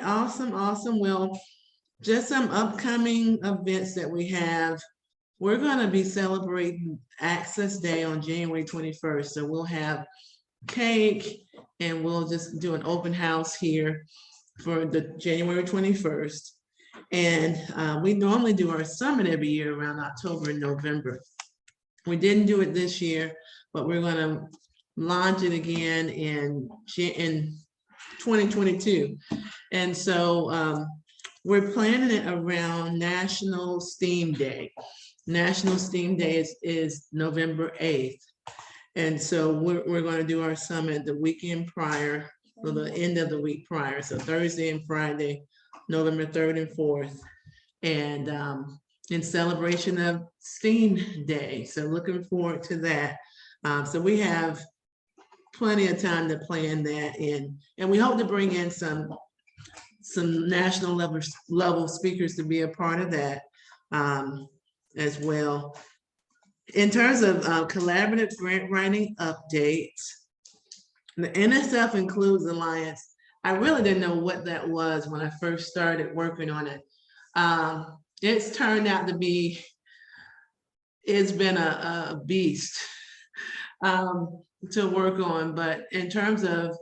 awesome, awesome. Well, just some upcoming events that we have. We're going to be celebrating Access Day on January 21st. So we'll have cake and we'll just do an open house here for the January 21st. And we normally do our summit every year around October and November. We didn't do it this year, but we're going to launch it again in 2022. And so we're planning it around National STEAM Day. National STEAM Day is November 8th. And so we're going to do our summit the weekend prior, or the end of the week prior. So Thursday and Friday, November 3rd and 4th. And in celebration of STEAM Day. So looking forward to that. So we have plenty of time to plan that in, and we hope to bring in some national level speakers to be a part of that as well. In terms of collaborative grant writing updates, the NSF Includes Alliance, I really didn't know what that was when I first started working on it. It's turned out to be, it's been a beast to work on, but in terms of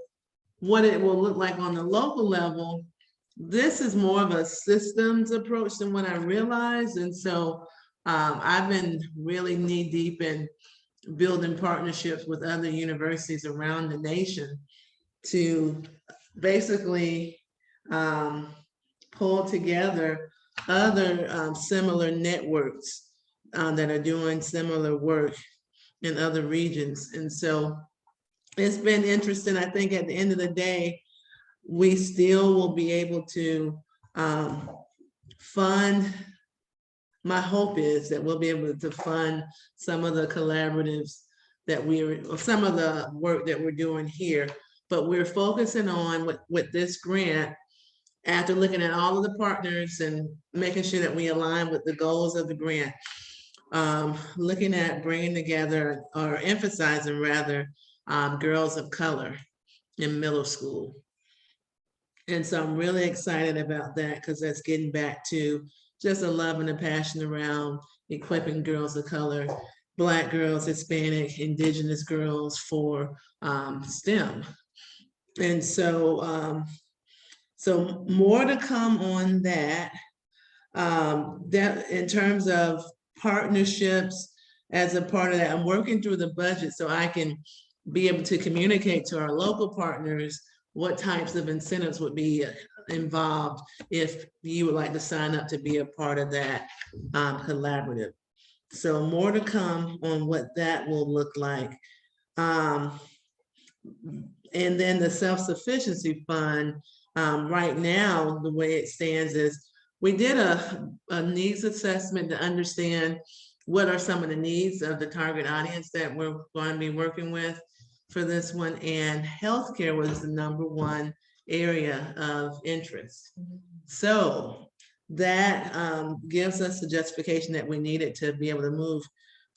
what it will look like on the local level, this is more of a systems approach than what I realized. And so I've been really knee deep in building partnerships with other universities around the nation to basically pull together other similar networks that are doing similar work in other regions. And so it's been interesting. I think at the end of the day, we still will be able to fund. My hope is that we'll be able to fund some of the collaboratives that or some of the work that we're doing here, but we're focusing on with this grant, after looking at all of the partners and making sure that we align with the goals of the grant, looking at bringing together, or emphasizing rather, girls of color in middle school. And so I'm really excited about that, because that's getting back to just a love and a passion around equipping girls of color, Black girls, Hispanic, Indigenous girls for STEM. And so, so more to come on that. That in terms of partnerships, as a part of that, I'm working through the budget so I can be able to communicate to our local partners what types of incentives would be involved if you would like to sign up to be a part of that collaborative. So more to come on what that will look like. And then the self-sufficiency fund, right now, the way it stands is we did a needs assessment to understand what are some of the needs of the target audience that we're going to be working with for this one, and healthcare was the #1 area of interest. So that gives us the justification that we needed to be able to move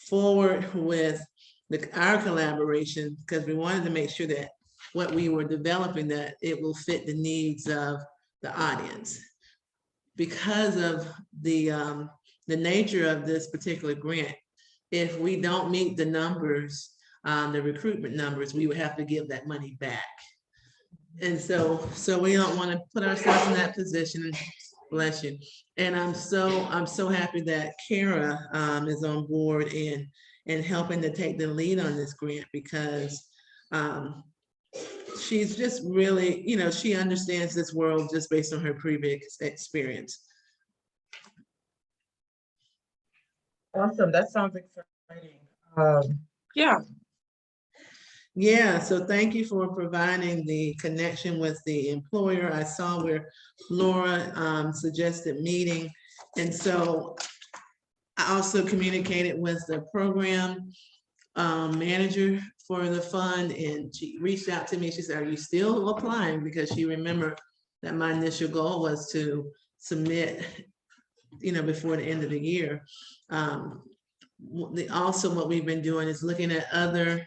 forward with our collaboration, because we wanted to make sure that what we were developing, that it will fit the needs of the audience. Because of the nature of this particular grant, if we don't meet the numbers, the recruitment numbers, we would have to give that money back. And so we don't want to put ourselves in that position. Bless you. And I'm so happy that Kara is on board and helping to take the lead on this grant, because she's just really, she understands this world just based on her previous experience. Awesome. That sounds exciting. Yeah. Yeah, so thank you for providing the connection with the employer. I saw where Laura suggested meeting. And so I also communicated with the program manager for the fund, and she reached out to me. She said, "Are you still applying?" Because she remembered that my initial goal was to submit, before the end of the year. Also, what we've been doing is looking at other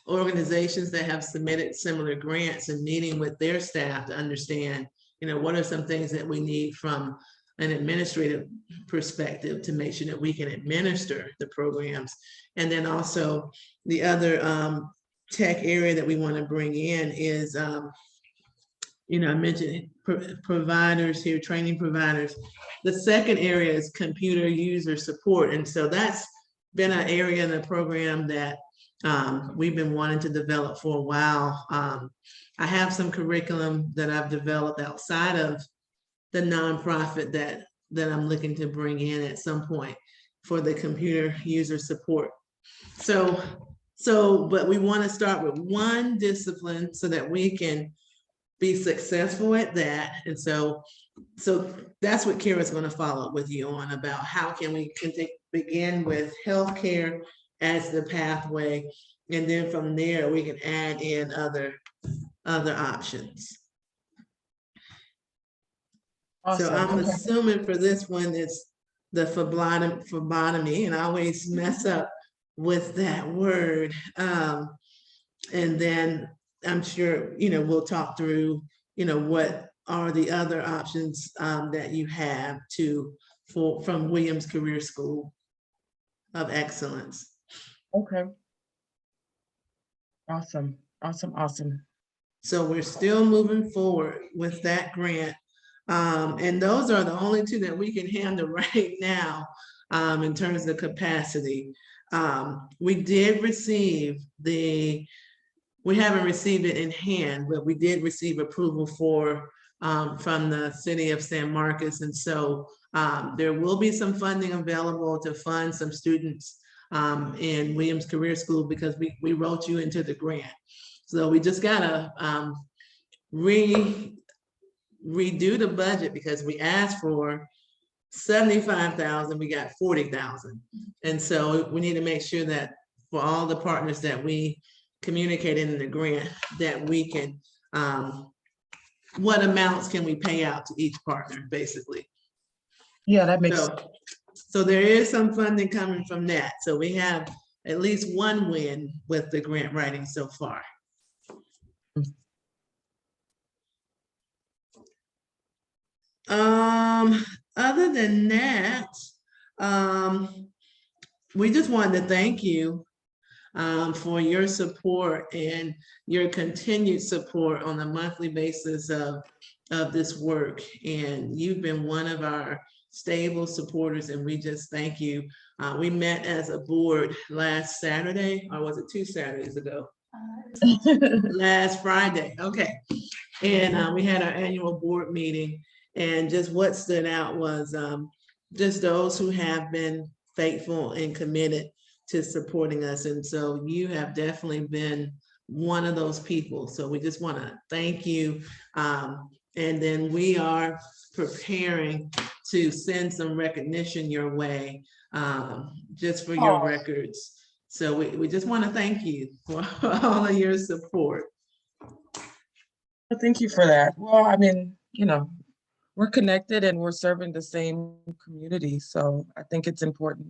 organizations that have submitted similar grants and meeting with their staff to understand, what are some things that we need from an administrative perspective to make sure that we can administer the programs. And then also the other tech area that we want to bring in is, I mentioned providers here, training providers. The second area is computer user support. And so that's been an area in the program that we've been wanting to develop for a while. I have some curriculum that I've developed outside of the nonprofit that I'm looking to bring in at some point for the computer user support. So, but we want to start with one discipline so that we can be successful at that. And so that's what Kara's going to follow up with you on, about how can we begin with healthcare as the pathway, and then from there we can add in other options. Awesome. So I'm assuming for this one it's the phlebotomy, and I always mess up with that word. And then I'm sure, we'll talk through, what are the other options that you have from Williams Career School of Excellence. Okay. Awesome. So we're still moving forward with that grant. And those are the only two that we can handle right now in terms of capacity. We did receive we haven't received it in hand, but we did receive approval from the city of San Marcos. And so there will be some funding available to fund some students in Williams Career School, because we wrote you into the grant. So we just gotta redo the budget, because we asked for 75,000, we got 40,000. And so we need to make sure that for all the partners that we communicated in the grant, that we can, what amounts can we pay out to each partner, basically. Yeah, that makes sense. So there is some funding coming from that. So we have at least one win with the grant writing so far. Other than that, we just wanted to thank you for your support and your continued support on a monthly basis of this work. And you've been one of our stable supporters, and we just thank you. We met as a board last Saturday, or was it 2 Saturdays ago? Last Friday, okay. And we had our annual board meeting, and just what stood out was just those who have been faithful and committed to supporting us. And so you have definitely been one of those people. So we just want to thank you. And then we are preparing to send some recognition your way, just for your records. So we just want to thank you for all of your support. Well, thank you for that. Well, I mean, we're connected and we're serving the same community. So I think it's important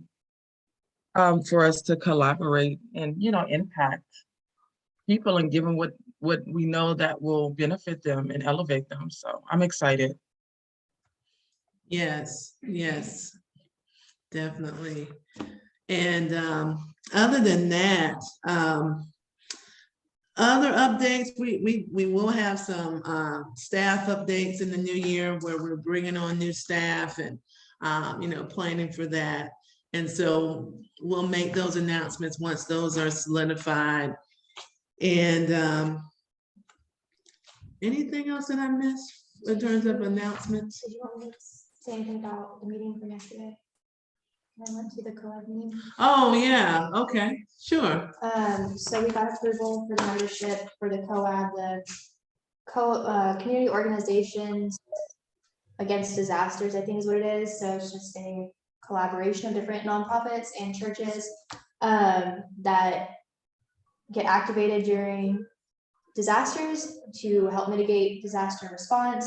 for us to collaborate and, impact people and give them what we know that will benefit them and elevate them. So I'm excited. Yes, definitely. And other than that, other updates, we will have some staff updates in the new year, where we're bringing on new staff and planning for that. And so we'll make those announcements once those are solidified. And anything else that I missed in terms of announcements? Did you want me to say anything about the meeting from yesterday? I went to the collab meeting. Oh yeah, okay, sure. So we got approval for the membership for the COAB, the community organizations against disasters, I think is what it is. So it's just a collaboration of different nonprofits and churches that get activated during disasters to help mitigate disaster response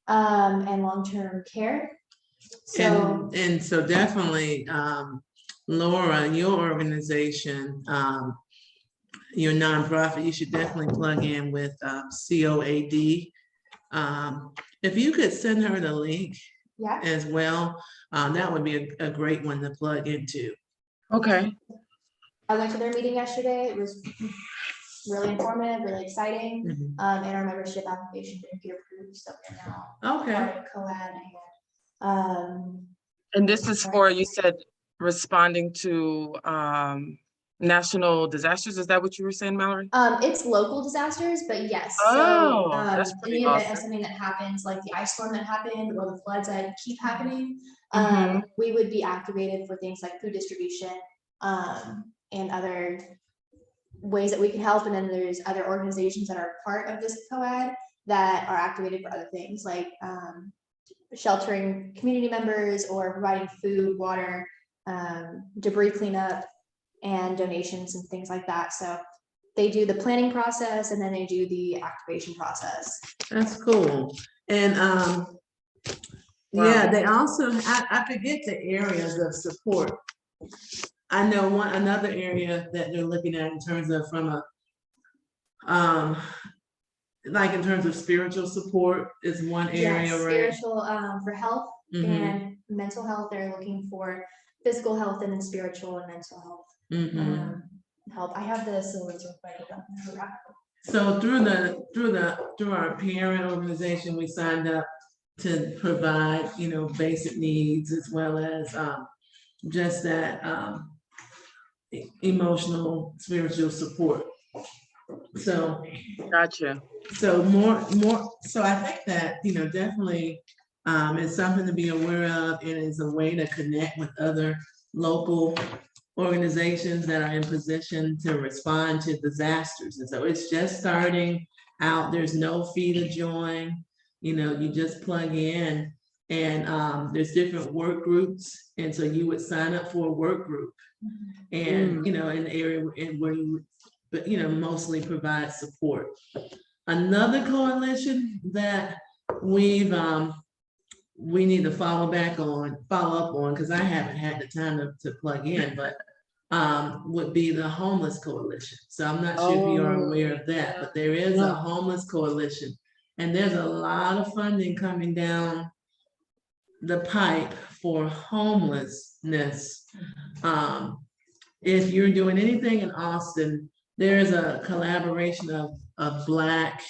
and long-term care. So and so definitely, Laura, your organization your nonprofit, you should definitely plug in with COAD. If you could send her the link Yeah, as well, that would be a great one to plug into. Okay. I went to their meeting yesterday. It was really informative, really exciting. Mhm. And our membership application didn't get approved, so we're now Okay. part of COAD. And this is for, you said, responding to national disasters. Is that what you were saying, Mallory? It's local disasters, but yes. Oh, So, that's in pretty the event of awesome. something that happens, like the ice storm that happened or the floods that keep happening, Mhm. we would be activated for things like food distribution, and other ways that we can help. And then there's other organizations that are part of this COAD that are activated for other things like, sheltering community members or providing food, water, debris cleanup, and donations and things like that. So they do the planning process and then they do the activation process. That's cool. And yeah, they also, I forget the areas of support. I know another area that they're looking at in terms of from a like in terms of spiritual support is one area, Yes, right? spiritual, for health Mhm. and mental health. They're looking for physical health and then spiritual and mental health. Mhm. Help. I have the symbols real quick. So through our parent organization, we signed up to provide, basic needs as well as just that emotional, spiritual support. So Gotcha. more, so I think that, definitely is something to be aware of and is a way to connect with other local organizations that are in position to respond to disasters. And so it's just starting out. There's no fee to join. You just plug in and there's different work groups. And so you would sign up for a work group and, in the area where you would, but, mostly provide support. Another coalition that we need to follow up on, because I haven't had the time to plug in, but would be the homeless coalition. So I'm not sure if you are aware of that, but there is a homeless coalition. And there's a lot of funding coming down the pipe for homelessness. If you're doing anything in Austin, there's a collaboration of Black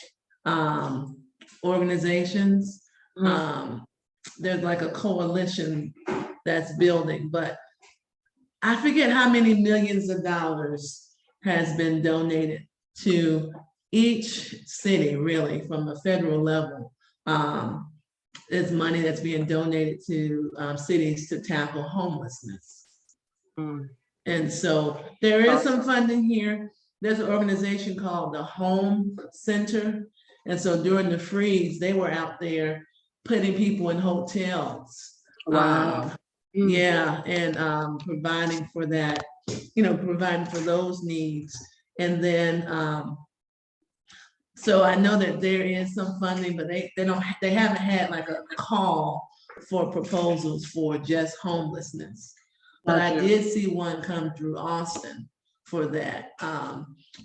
organizations. There's like a coalition that's building, but I forget how many millions of dollars has been donated to each city, really, from a federal level. There's money that's being donated to cities to tackle homelessness. And so there is some funding here. There's an organization called the Home Center. And so during the freeze, they were out there putting people in hotels. Wow. Yeah, and providing for that, providing for those needs. And then so I know that there is some funding, but they haven't had like a call for proposals for just homelessness. But I did see one come through Austin for that.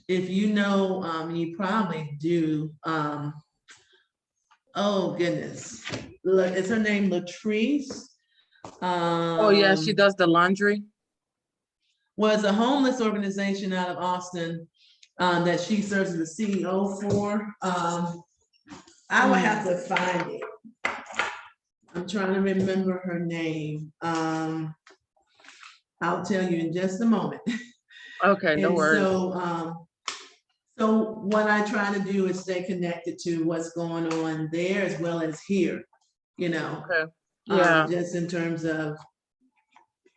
If you know, you probably do, oh goodness, look, is her name Latrice? Oh yeah, she does the laundry. Was a homeless organization out of Austin that she serves as the CEO for. I would have to find it. I'm trying to remember her name. I'll tell you in just a moment. Okay, no worries. So what I try to do is stay connected to what's going on there as well as here, Okay. Yeah. just in terms of,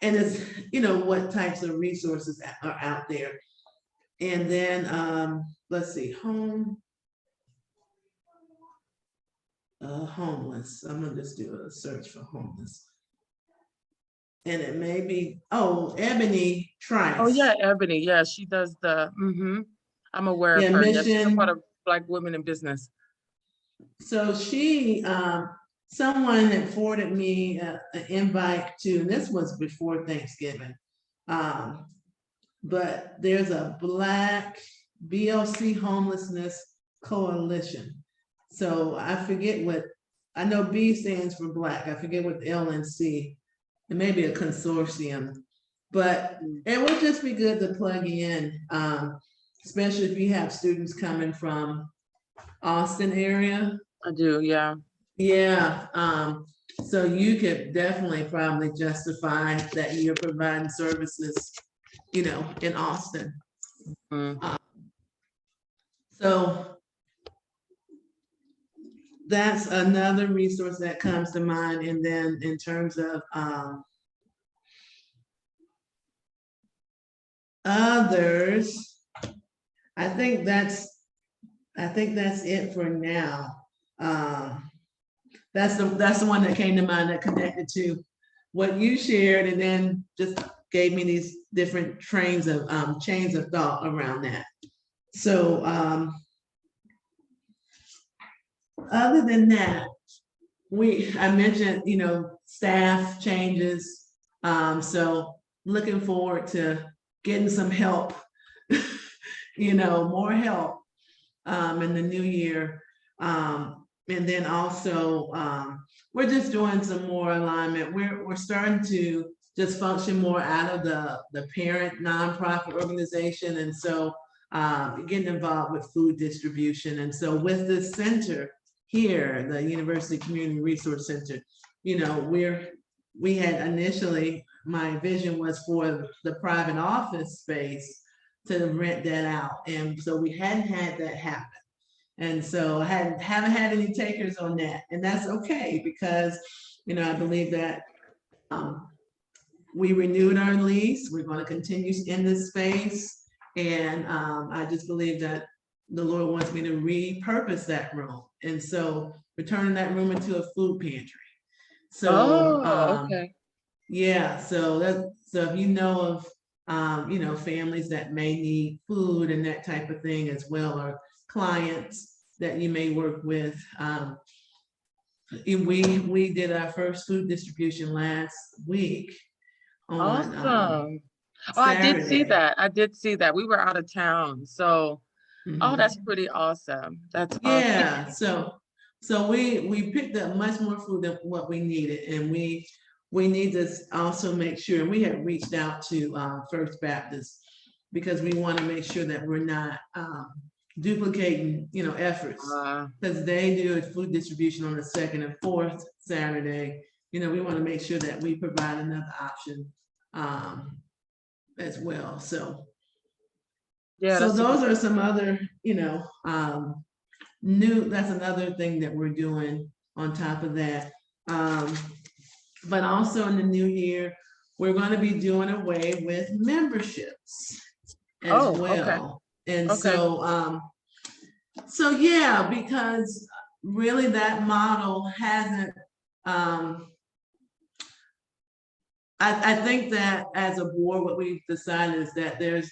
and it's, what types of resources are out there. And then, let's see, homeless. I'm gonna just do a search for homeless. And it may be, Ebony Trice. Oh yeah, Ebony. Yeah, she does the, I'm aware of her. Yeah, she's a part of Black Women in Business. So she, someone had forwarded me an invite to, and this was before Thanksgiving. But there's a Black BLC Homelessness Coalition. So I forget what, I know B stands for Black. I forget what L and C. It may be a consortium, but it would just be good to plug in, especially if you have students coming from Austin area. I do, yeah. Yeah, so you could definitely probably justify that you're providing services, you know, in Austin. Mm. So that's another resource that comes to mind. And then in terms of others, I think that's it for now. That's the one that came to mind that connected to what you shared, and then just gave me these different chains of thought around that. So other than that, I mentioned, you know, staff changes. So looking forward to getting some help, you know, more help in the new year. And then also, we're just doing some more alignment. We're starting to just function more out of the parent nonprofit organization. And so getting involved with food distribution. And so with this center here, the University Community Resource Center, you know, we had initially, my vision was for the private office space to rent that out. And so we hadn't had that happen. And so I haven't had any takers on that. And that's okay, because, you know, I believe that we renewed our lease. We're going to continue in this space. And I just believe that the Lord wants me to repurpose that room. And so we're turning that room into a food pantry. So, Okay. yeah, so if you know of, you know, families that may need food and that type of thing as well, or clients that you may work with. We did our first food distribution last week on Awesome. Oh, I did see Saturday. that. I did see that. We were out of town. So, oh, Mhm. that's pretty awesome. That's awesome. Yeah, so we picked up much more food than what we needed, and we need to also make sure, and we had reached out to First Baptist, because we want to make sure that we're not duplicating, you know, efforts, because they do a food distribution on the second and fourth Saturday. You know, we want to make sure that we provide another option as well. So Yeah, so that's those are some other, you know, that's another thing that we're doing on top of that. But also in the new year, we're going to be doing away with memberships as well. And so yeah, because really that model hasn't, I think that as a board, what we've decided is that there's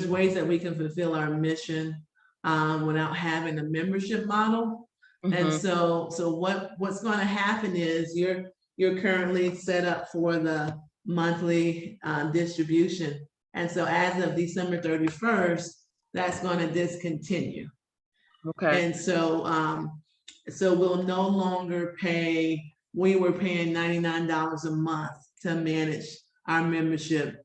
ways that we can fulfill our mission without having a membership model. And so what's going to happen is you're currently set up for the monthly distribution. And so as of December 31st, that's going to discontinue. okay. And so so we'll no longer pay, we were paying $99 a month to manage our membership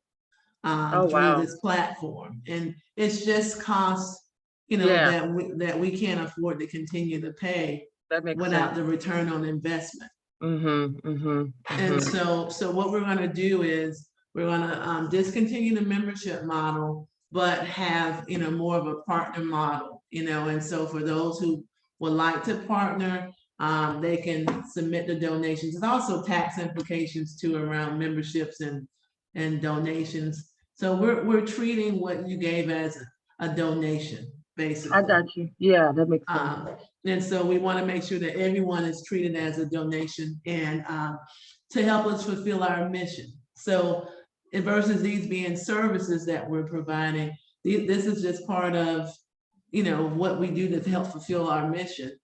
through this platform. And it's just cost, you know, that we can't afford to continue to pay without the return on investment. And so what we're going to do is we're going to discontinue the membership model, but have, you know, more of a partner model, you know. And so for those who would like to partner, they can submit the donations. There's also tax implications too around memberships and donations. So we're treating what you gave as a donation, basically. I got you. Yeah, that makes sense. And so we want to make sure that everyone is treated as a donation, and to help us fulfill our mission. So versus these being services that we're providing, this is just part of, you know, what we do to help fulfill our mission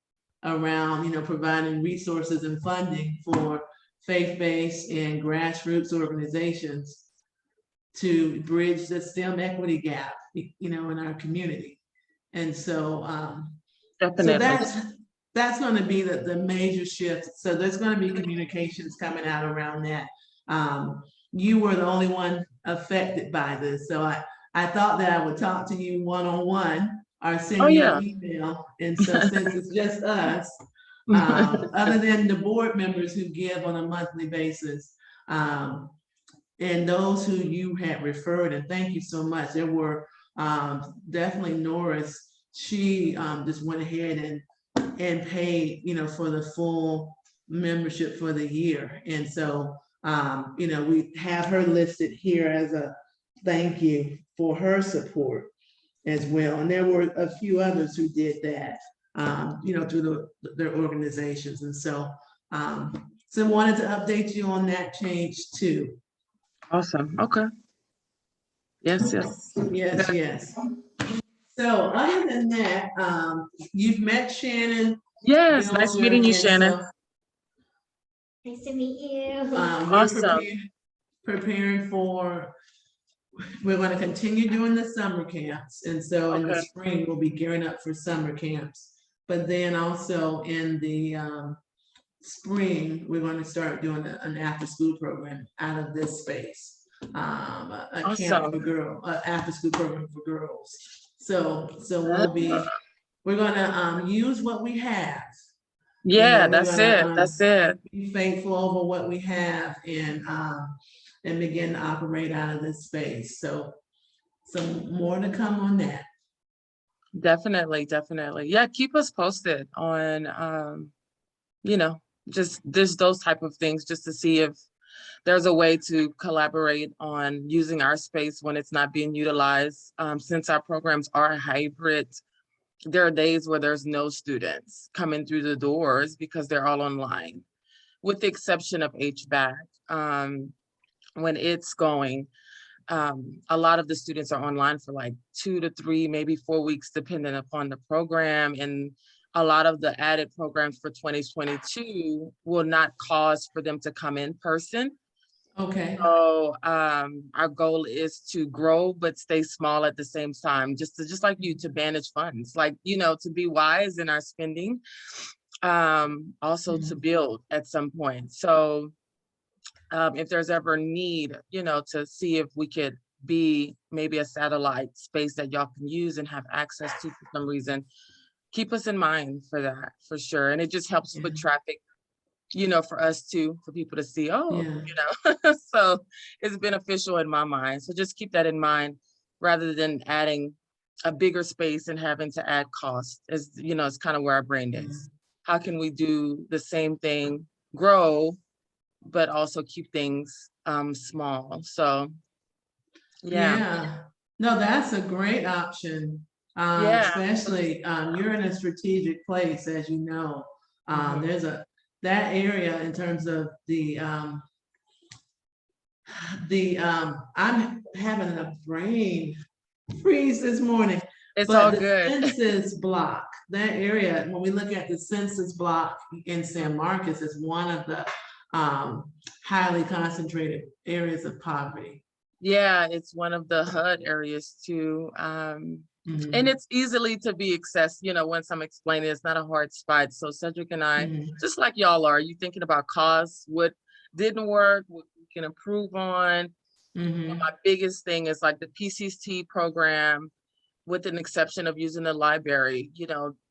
around, you know, providing resources and funding for faith-based and grassroots organizations to bridge the STEM equity gap, you know, in our community. And so, so Definitely. that's going to be the major shift. So there's going to be communications coming out around that. You were the only one affected by this, so I thought that I would talk to you one-on-one or Oh, send you yeah. an email. And so since it's just us, other than the board members who give on a monthly basis, and those who you had referred, and thank you so much. There were definitely Norris. She just went ahead and paid, for the full membership for the year. And so, we have her listed here as a thank you for her support as well. And there were a few others who did that, through their organizations. And so, so wanted to update you on that change too. Awesome. Okay. Yes, yes. Yes, yes. So other than that, you've met Shannon Yes, nice Builder, meeting you, and Shannon. so Nice to meet you. we're Awesome. preparing for, we're going to continue doing the summer camps. And so in the Okay. spring, we'll be gearing up for summer camps. But then also in the spring, we're going to start doing an after-school program out of this space. A camp for girls, after-school program for girls. So we're gonna use what we have. Yeah, We're that's gonna it. That's it. be faithful over what we have and begin to operate out of this space. So more to come on that. Definitely, definitely. Yeah, keep us posted on just those type of things, just to see if there's a way to collaborate on using our space when it's not being utilized. Since our programs are hybrid, there are days where there's no students coming through the doors because they're all online, with the exception of HVAC. When it's going, a lot of the students are online for like 2 to 3, maybe 4 weeks, depending upon the program. And a lot of the added programs for 2022 will not cause for them to come in person. Okay. So our goal is to grow but stay small at the same time, just like you, to manage funds, like, to be wise in our spending, also to build at some point. So if there's ever need, to see if we could be maybe a satellite space that y'all can use and have access to for some reason, keep us in mind for that, for sure. And it just helps with traffic, for us too, for people to see, so it's beneficial in my mind. So just keep that in mind, rather than adding a bigger space and having to add cost. As it's kind of where our brain is. How can we do the same thing, grow, but also keep things small? So Yeah. No, that's a great option. Especially you're in a strategic place, as you know. There's that area in terms of I'm having a brain freeze this morning. It's But all the good. census block, that area, when we look at the census block in San Marcos, is one of the highly concentrated areas of poverty. Yeah, it's one of the HUD areas too. And it's easily to be accessed, once I'm explaining, it's not a hard spot. So Cedric and I, just like y'all are, you thinking about costs, what didn't work, what we can improve on. My biggest thing is like the PCT program, with an exception of using the library,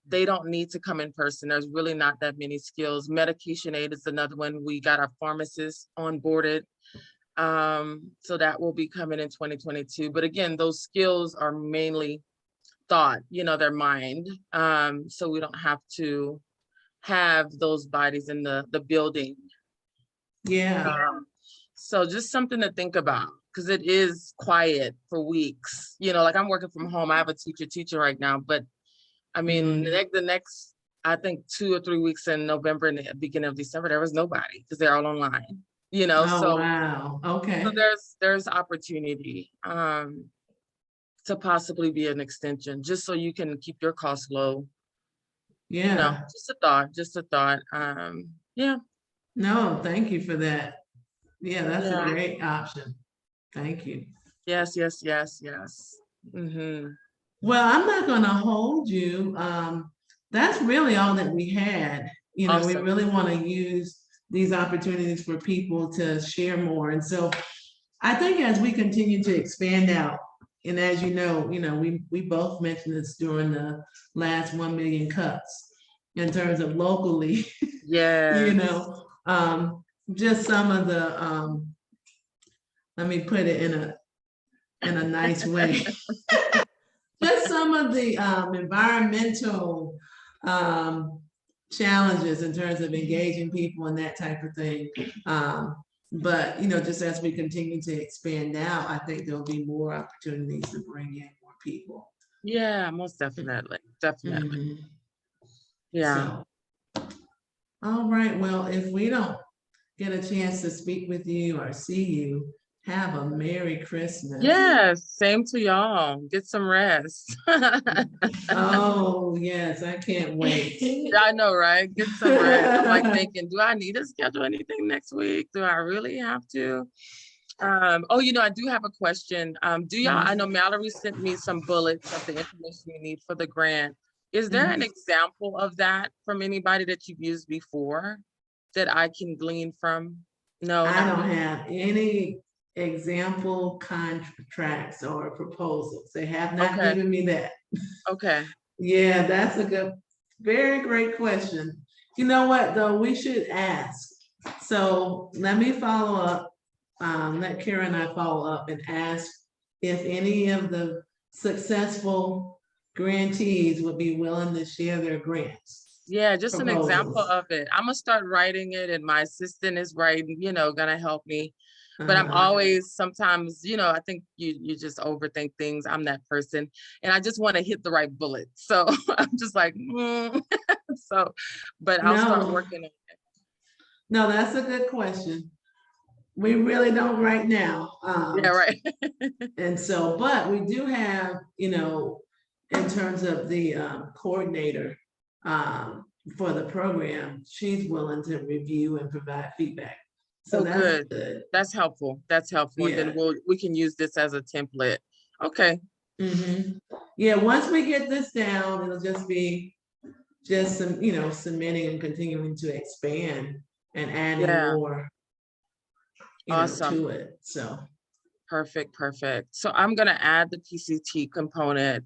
they don't need to come in person. There's really not that many skills. Medication aid is another one. We got our pharmacists onboarded. So that will be coming in 2022. But again, those skills are mainly thought, their mind. So we don't have to have those bodies in the building. So just something to think about, because it is quiet for weeks. Like I'm working from home. I have a teacher right now, but I mean, the next, I think 2 or 3 weeks in November and the beginning of December, there was nobody because they're all online. So wow. Okay. So there's opportunity to possibly be an extension, just so you can keep your costs low. Just a thought. Yeah. No, thank you for that. Yeah, that's a great option. Thank you. Yes. Well, I'm not gonna hold you. That's really all that we had. You know, we Awesome. really want to use these opportunities for people to share more. And so I think as we continue to expand out, and as you know, we both mentioned this during the last 1 million cuts in terms of locally, Yeah. just some of the, let me put it in a nice way. Just some of the environmental challenges in terms of engaging people and that type of thing. But just as we continue to expand out, I think there'll be more opportunities to bring in more people. Yeah, most definitely. Definitely. Mhm. Yeah. So, all right. Well, if we don't get a chance to speak with you or see you, have a Merry Christmas. Yes, same to y'all. Get some rest. Oh, yes, I can't wait. I know, right? Get some rest. I'm like thinking, do I need to schedule anything next week? Do I really have to? Oh, I do have a question. Do y'all, I know Mallory sent me some bullets of the information you need for the grant. Is there an example of that from anybody that you've used before that I can glean from? No, I not don't really. have any example contracts or proposals. They have not Okay, given me that. okay. Yeah, that's a good, very great question. You know what, though, we should ask. So let me follow up, let Kara and I follow up and ask if any of the successful grantees would be willing to share their grants Yeah, just an example proposals. of it. I'm gonna start writing it and my assistant is writing, gonna help me. But I'm always sometimes, I think you just overthink things. I'm that person. And I just want to hit the right bullet. So I'm just like, so, but I'll start No, working on it. no, that's a good question. We really don't right now. Yeah, right. And so, but we do have, in terms of the coordinator for the program, she's willing to review and provide feedback. So Oh, that's good. good. That's helpful. That's helpful. And Yeah. then we can use this as a template. Okay. Yeah, once we get this down, it'll just be some, submitting and continuing to expand and adding Yeah. more, Awesome. to it. So. Perfect. So I'm gonna add the PCT component.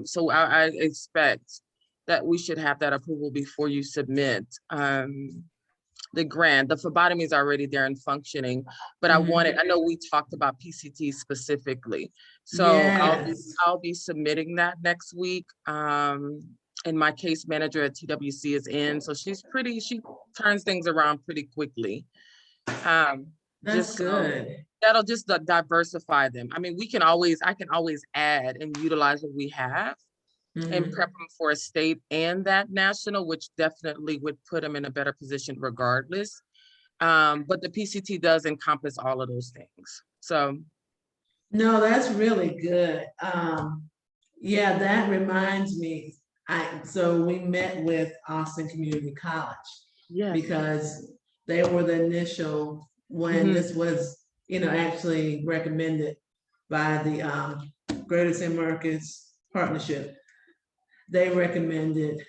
So I expect that we should have that approval before you submit the grant. The phlebotomy is already there and functioning, but I know we talked about PCT specifically. So Yes. I'll be submitting that next week. And my case manager at TWC is in, so she turns things around pretty quickly. That's good. That'll just diversify them. I mean, I can always add and utilize what we have and prep them for a state and that national, which definitely would put them in a better position regardless. But the PCT does encompass all of those things. So. No, that's really good. Yeah, that reminds me, so we met with Austin Community College. Yes. Because they were the initial when this was, actually recommended by the Greater San Marcos Partnership. They recommended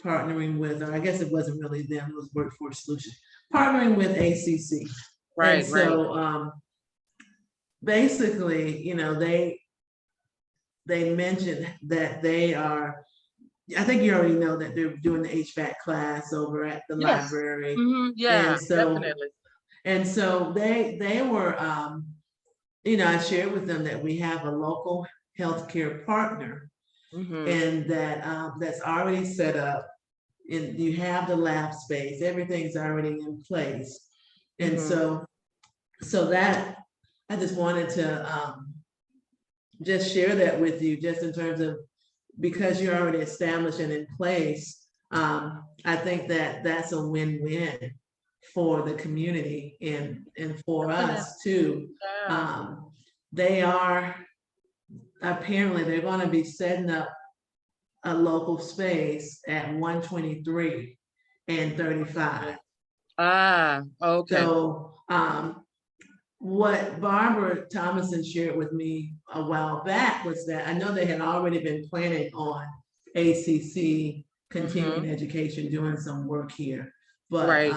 partnering with, or I guess it wasn't really them, it was Workforce Solutions, partnering with ACC. Right, and so basically, they mentioned that they are, I think you already know that they're doing the HVAC class over at the library. Yeah, And so, definitely. And so they were, I shared with them that we have a local healthcare partner and that that's already set up. And you have the lab space, everything's already in place. And so that I just wanted to just share that with you, just in terms of, because you're already established and in place. I think that that's a win-win for the community and for us too. They are, apparently they're going to be setting up a local space at 123 and 35. Okay. So what Barbara Thomason shared with me a while back was that I know they had already been planning on ACC continuing education, doing some work here. But Right.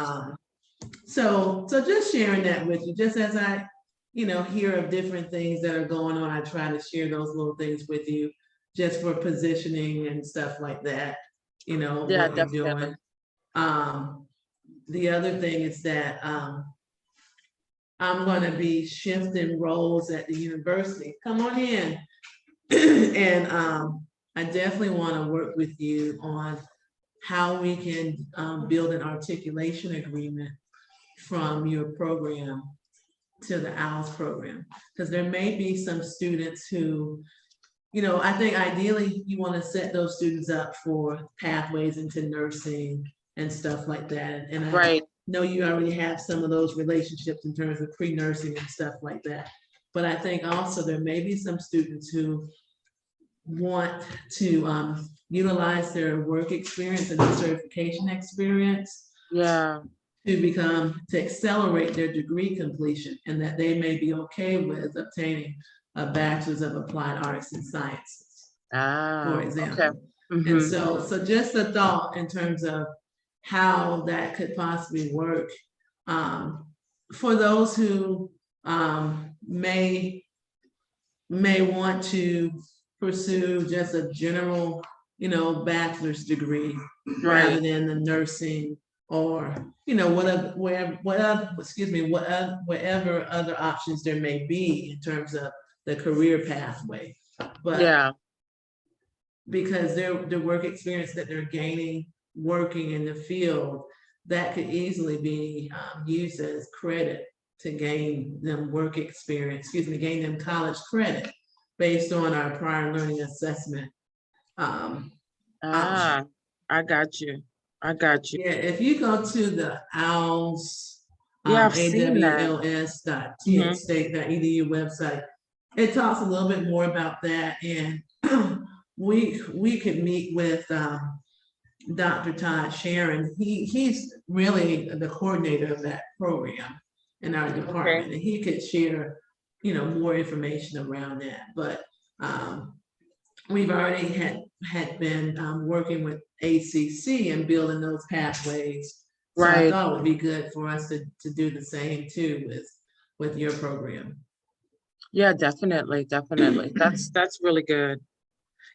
so just sharing that with you, just as I, hear of different things that are going on, I try to share those little things with you just for positioning and stuff like that, Yeah, what we're definitely. doing. The other thing is that I'm gonna be shifting roles at the university. Come on in. And I definitely wanna work with you on how we can build an articulation agreement from your program to the ALS program. Because there may be some students who, I think ideally you want to set those students up for pathways into nursing and stuff like that. And I Right. know you already have some of those relationships in terms of pre-nursing and stuff like that. But I think also there may be some students who want to utilize their work experience and their certification experience Yeah. to accelerate their degree completion, and that they may be okay with obtaining a bachelor's of applied arts and sciences, for Okay. example. And Mhm. so just a thought in terms of how that could possibly work for those who may want to pursue just a general, bachelor's degree rather Right. than the nursing or, whatever other options there may be in terms of the career pathway. But Yeah. because the work experience that they're gaining working in the field, that could easily be used as credit to gain them work experience, gain them college credit based on our prior learning assessment option. I got you. I got you. Yeah, if you go to the AWLS, Yeah, I've seen that. Mhm. awls.tnstate.edu website, it talks a little bit more about that. And we could meet with Dr. Todd Sharon. He's really the coordinator of that program in our department, and he could share, more information around that. But we've already had been working with ACC and building those pathways. So I Right. thought it would be good for us to do the same too with your program. Yeah, definitely. Definitely. That's really good.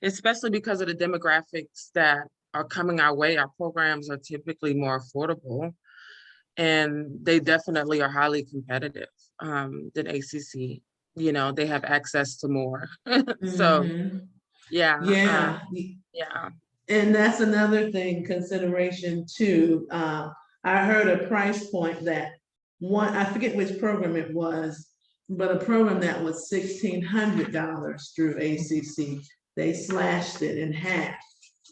Especially because of the demographics that are coming our way. Our programs are typically more affordable, and they definitely are highly competitive than ACC. They have access to more. So Mhm. yeah, Yeah. yeah. And that's another thing, consideration too. I heard a price point that I forget which program it was, but a program that was $1,600 through ACC, they slashed it in half.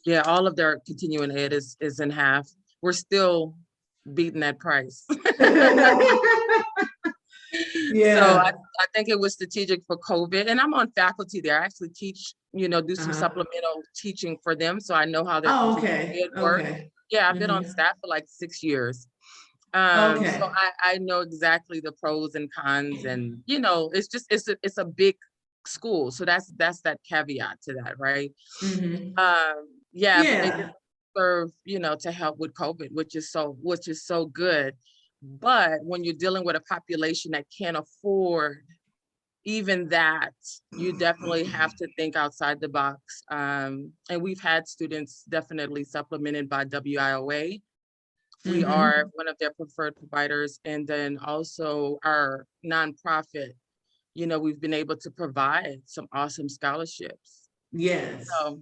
Yeah, all of their continuing ed is in half. We're still beating that price. Yeah. So I think it was strategic for COVID, and I'm on faculty there. I actually teach, do some supplemental teaching for them, so I know how their continuing ed work. Okay. Yeah, I've been on staff for like 6 years. Okay. So I know exactly the pros and cons, and it's a big school, so that's that caveat to that, right? Mhm. Yeah, but they Yeah. did serve, to help with COVID, which is so good. But when you're dealing with a population that can't afford even that, you definitely have to think outside the box. And we've had students definitely supplemented by WIOA. We are one of their preferred providers. And then also our nonprofit, we've been able to provide some awesome scholarships. Yes. So,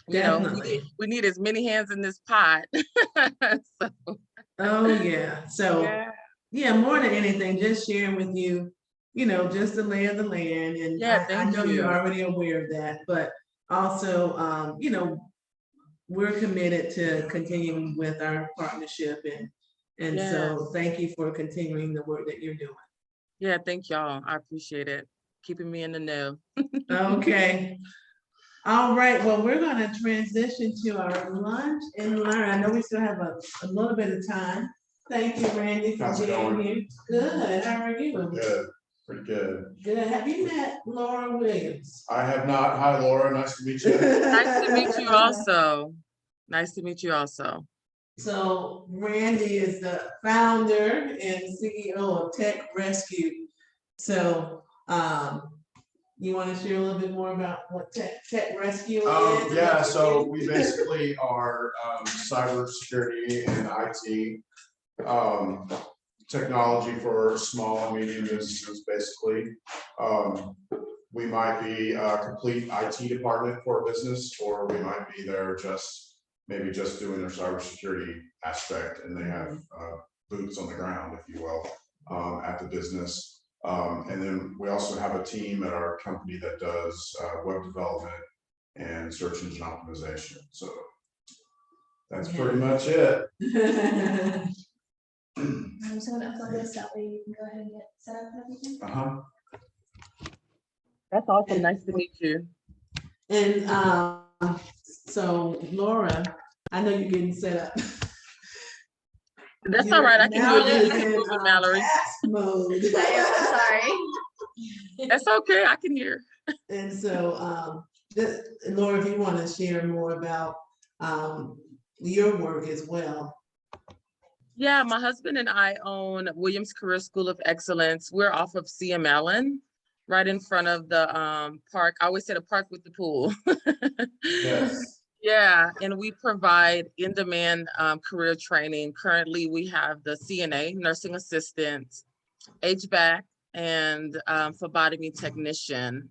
Definitely. we need as many hands in this pot. So, Oh, yeah. So, yeah, more than anything, just sharing with you, just the lay of the land. And yeah, I thank know you're you. already aware of that, but also, we're committed to continuing with our partnership. And Yeah. so thank you for continuing the work that you're doing. Yeah, thank y'all. I appreciate it. Keeping me in the know. Okay. All right, well, we're gonna transition to our lunch and learn. I know we still have a little bit of time. Thank you, Randy, for How's it being going? here. Good, how are you? Good. Pretty good. Good. Have you met Laura Williams? I have not. Hi, Laura. Nice to meet you. Nice to meet you also. Nice to meet you also. So Randy is the founder and CEO of Tech Rescue. So, you want to share a little bit more about what Tech Rescue is? Yeah, so we basically are cybersecurity and IT technology for small and medium businesses, basically. We might be a complete IT department for a business, or we might be there maybe just doing their cybersecurity aspect, and they have boots on the ground, if you will, at the business. And then we also have a team at our company that does web development and search engine optimization. So that's pretty much it. I'm just gonna upload this, that way you can go ahead and get set up and everything. That's awesome. Nice to meet you. And so Laura, I know you're getting set up. That's all right. I can hear you. You can in, move it, Mallory. task mode. I'm sorry. That's okay. I can hear. And so, Laura, if you want to share more about your work as well. Yeah, my husband and I own Williams Career School of Excellence. We're off of CMLN, right in front of the park. I always say the park with the pool. Yes. Yeah, and we provide in-demand career training. Currently, we have the CNA, nursing assistant, HVAC, and phlebotomy technician.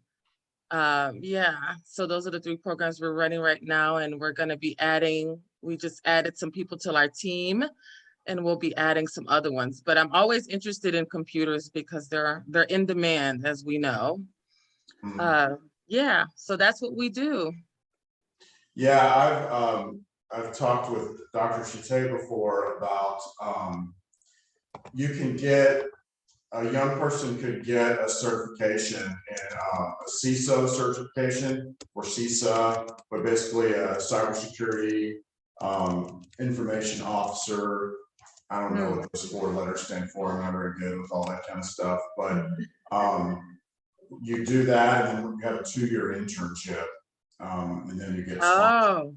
Yeah, so those are the 3 programs we're running right now, and we're going to be we just added some people to our team, and we'll be adding some other ones. But I'm always interested in computers because they're in demand, as we know. Yeah, so that's what we do. Yeah, I've talked with Dr. Chite before about a young person could get a certification in a CISO certification or CISA, but basically a cybersecurity information officer. I don't know what those 4 letters stand for. I'm not very good with all that kind of stuff, but you do that, and then you have a 2-year internship. And then you get sponsored.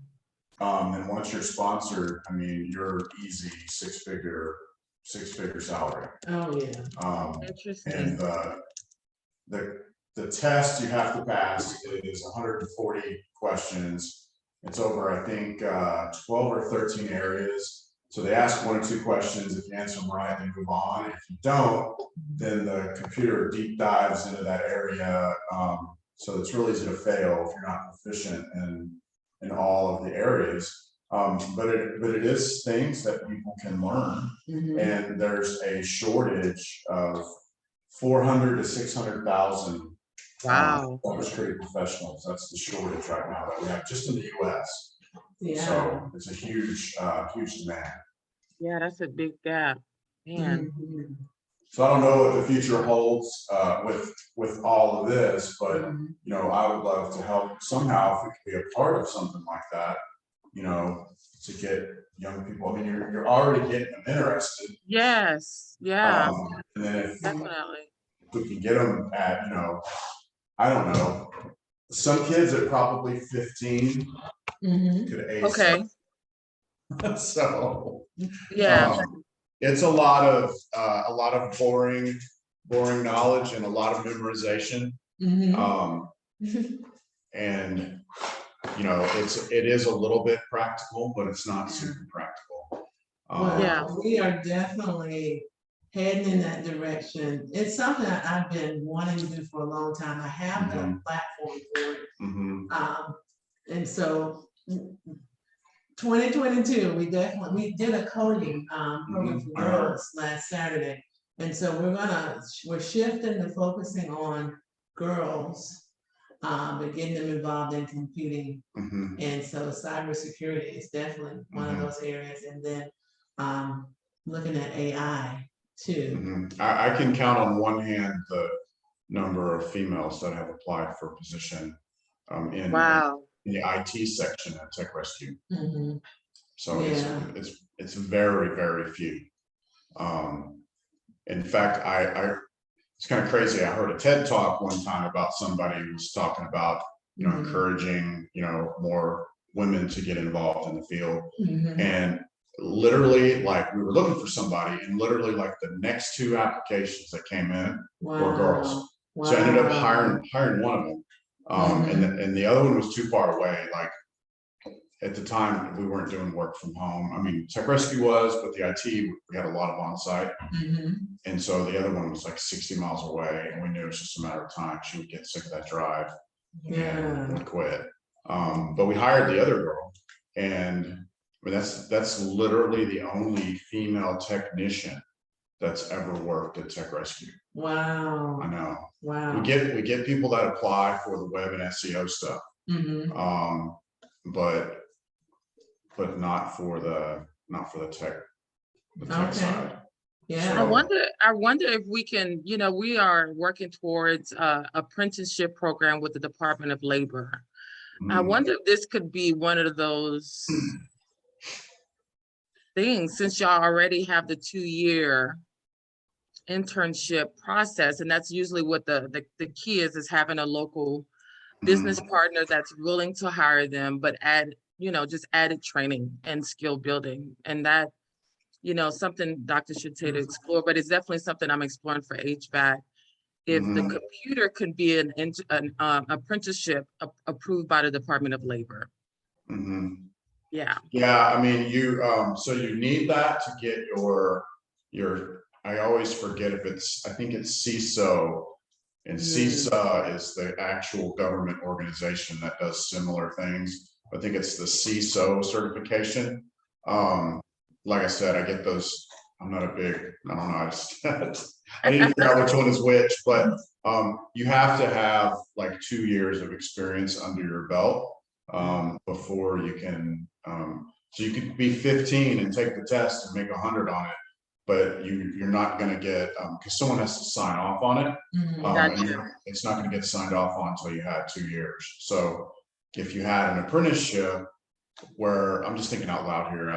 And once you're sponsored, I mean, you're easy 6-figure salary. Oh yeah. Interesting. And the test you have to pass is 140 questions. It's over, I think, 12 or 13 areas. So they ask 1 or 2 questions. If you answer them right, they move on. If you don't, then the computer deep dives into that area. So it's really easy to fail if you're not proficient in all of the areas. But it is things that people can learn. And there's a shortage of 400 to 600,000 cybersecurity professionals. That's the shortage right now that we have just in the US. Yeah. So it's a huge demand. Yeah, that's a big gap. Man. So I don't know what the future holds with all of this, but you know, I would love to help somehow if we could be a part of something like that, you know, to get young people. I mean, you're already getting them interested. Yes. Yeah. And then if Definitely. we can get them at, you know, I don't know, some kids at probably 15 could ace. Okay. So Yeah. it's a lot of boring knowledge and a lot of memorization. And you know, it is a little bit practical, but it's not super practical. Well, we are definitely heading in that direction. It's something that I've been wanting to do for a long time. I have no platform for it. And so 2022, we did a coding program for girls last Saturday. And so we're shifting to focusing on girls, but getting them involved in computing. And so cybersecurity is definitely one of those areas. And then looking at AI too. I can count on one hand the number of females that have applied for a position in the IT section at Tech Rescue. So it's very, very few. In fact, it's kind of crazy. I heard a TED talk one time about somebody who was talking about, you know, Mhm. encouraging, you know, more women to get involved in the field. Mhm. And literally, like, we were looking for somebody, and literally, like, the next 2 applications that came in were girls. Wow. So I ended up Wow. hiring one of them. And the other one was too far away. Like, at the time, we weren't doing work from home. I mean, Tech Rescue was, but the IT, we had a lot of on-site. Mhm. And so the other one was like 60 miles away, and we knew it was just a matter of time. She would get sick of that drive and Yeah. would quit. But we hired the other girl, and I mean, that's literally the only female technician that's ever worked at Tech Rescue. I Wow. know. Wow. We get people that apply for the web and SEO stuff, Mhm. but not for the tech Okay. side. Yeah. I wonder if we can, you know, we are working towards a apprenticeship program with the Department of Labor. I Mm. wonder if this could be one of those things, since y'all already have the 2-year internship process, and that's usually what the key is having a local business partner that's willing to hire them, but add, you know, just added training and skill building. And that, you know, something Dr. should say to explore, but it's definitely something I'm exploring for HVAC. If the computer could be an apprenticeship approved by the Department of Labor. Mhm. Yeah. Yeah, I mean, you, so you need that to get your, I always forget if it's, I think it's CISO. And CISA is the actual government organization that does similar things. I think it's the CISO certification. Like I said, I get those, I'm not a big, I don't know, I just, I need to figure out which one is which, but you have to have like 2 years of experience under your belt before you can, so you could be 15 and take the test and make 100 on it, but you're not going to get, because someone has to sign off on it. And it's not going to get signed off on until you had 2 years. So if you had an apprenticeship, where I'm just thinking out loud here.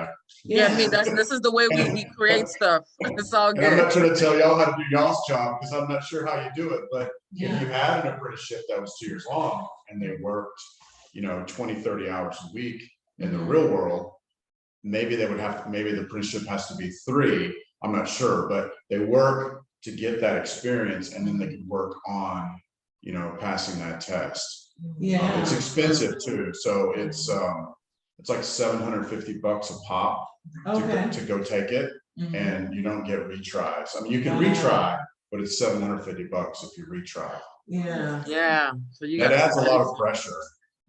Yeah, I mean, this is the way we create stuff. It's all And I'm good. not trying to tell y'all how to do y'all's job, because I'm not sure how you do it, but if you had an apprenticeship that was 2 years long and they worked, you know, 20, 30 hours a week in the real world, maybe they would have to, maybe the apprenticeship has to be 3. I'm not sure, but they work to get that experience, and then they can work on, you know, passing that test. Yeah. It's expensive too, so it's like $750 a pop to go take it, and you don't get retries. I mean, you can retry, but it's $750 if you retry. Yeah. Yeah. So you That got adds a lot of pressure.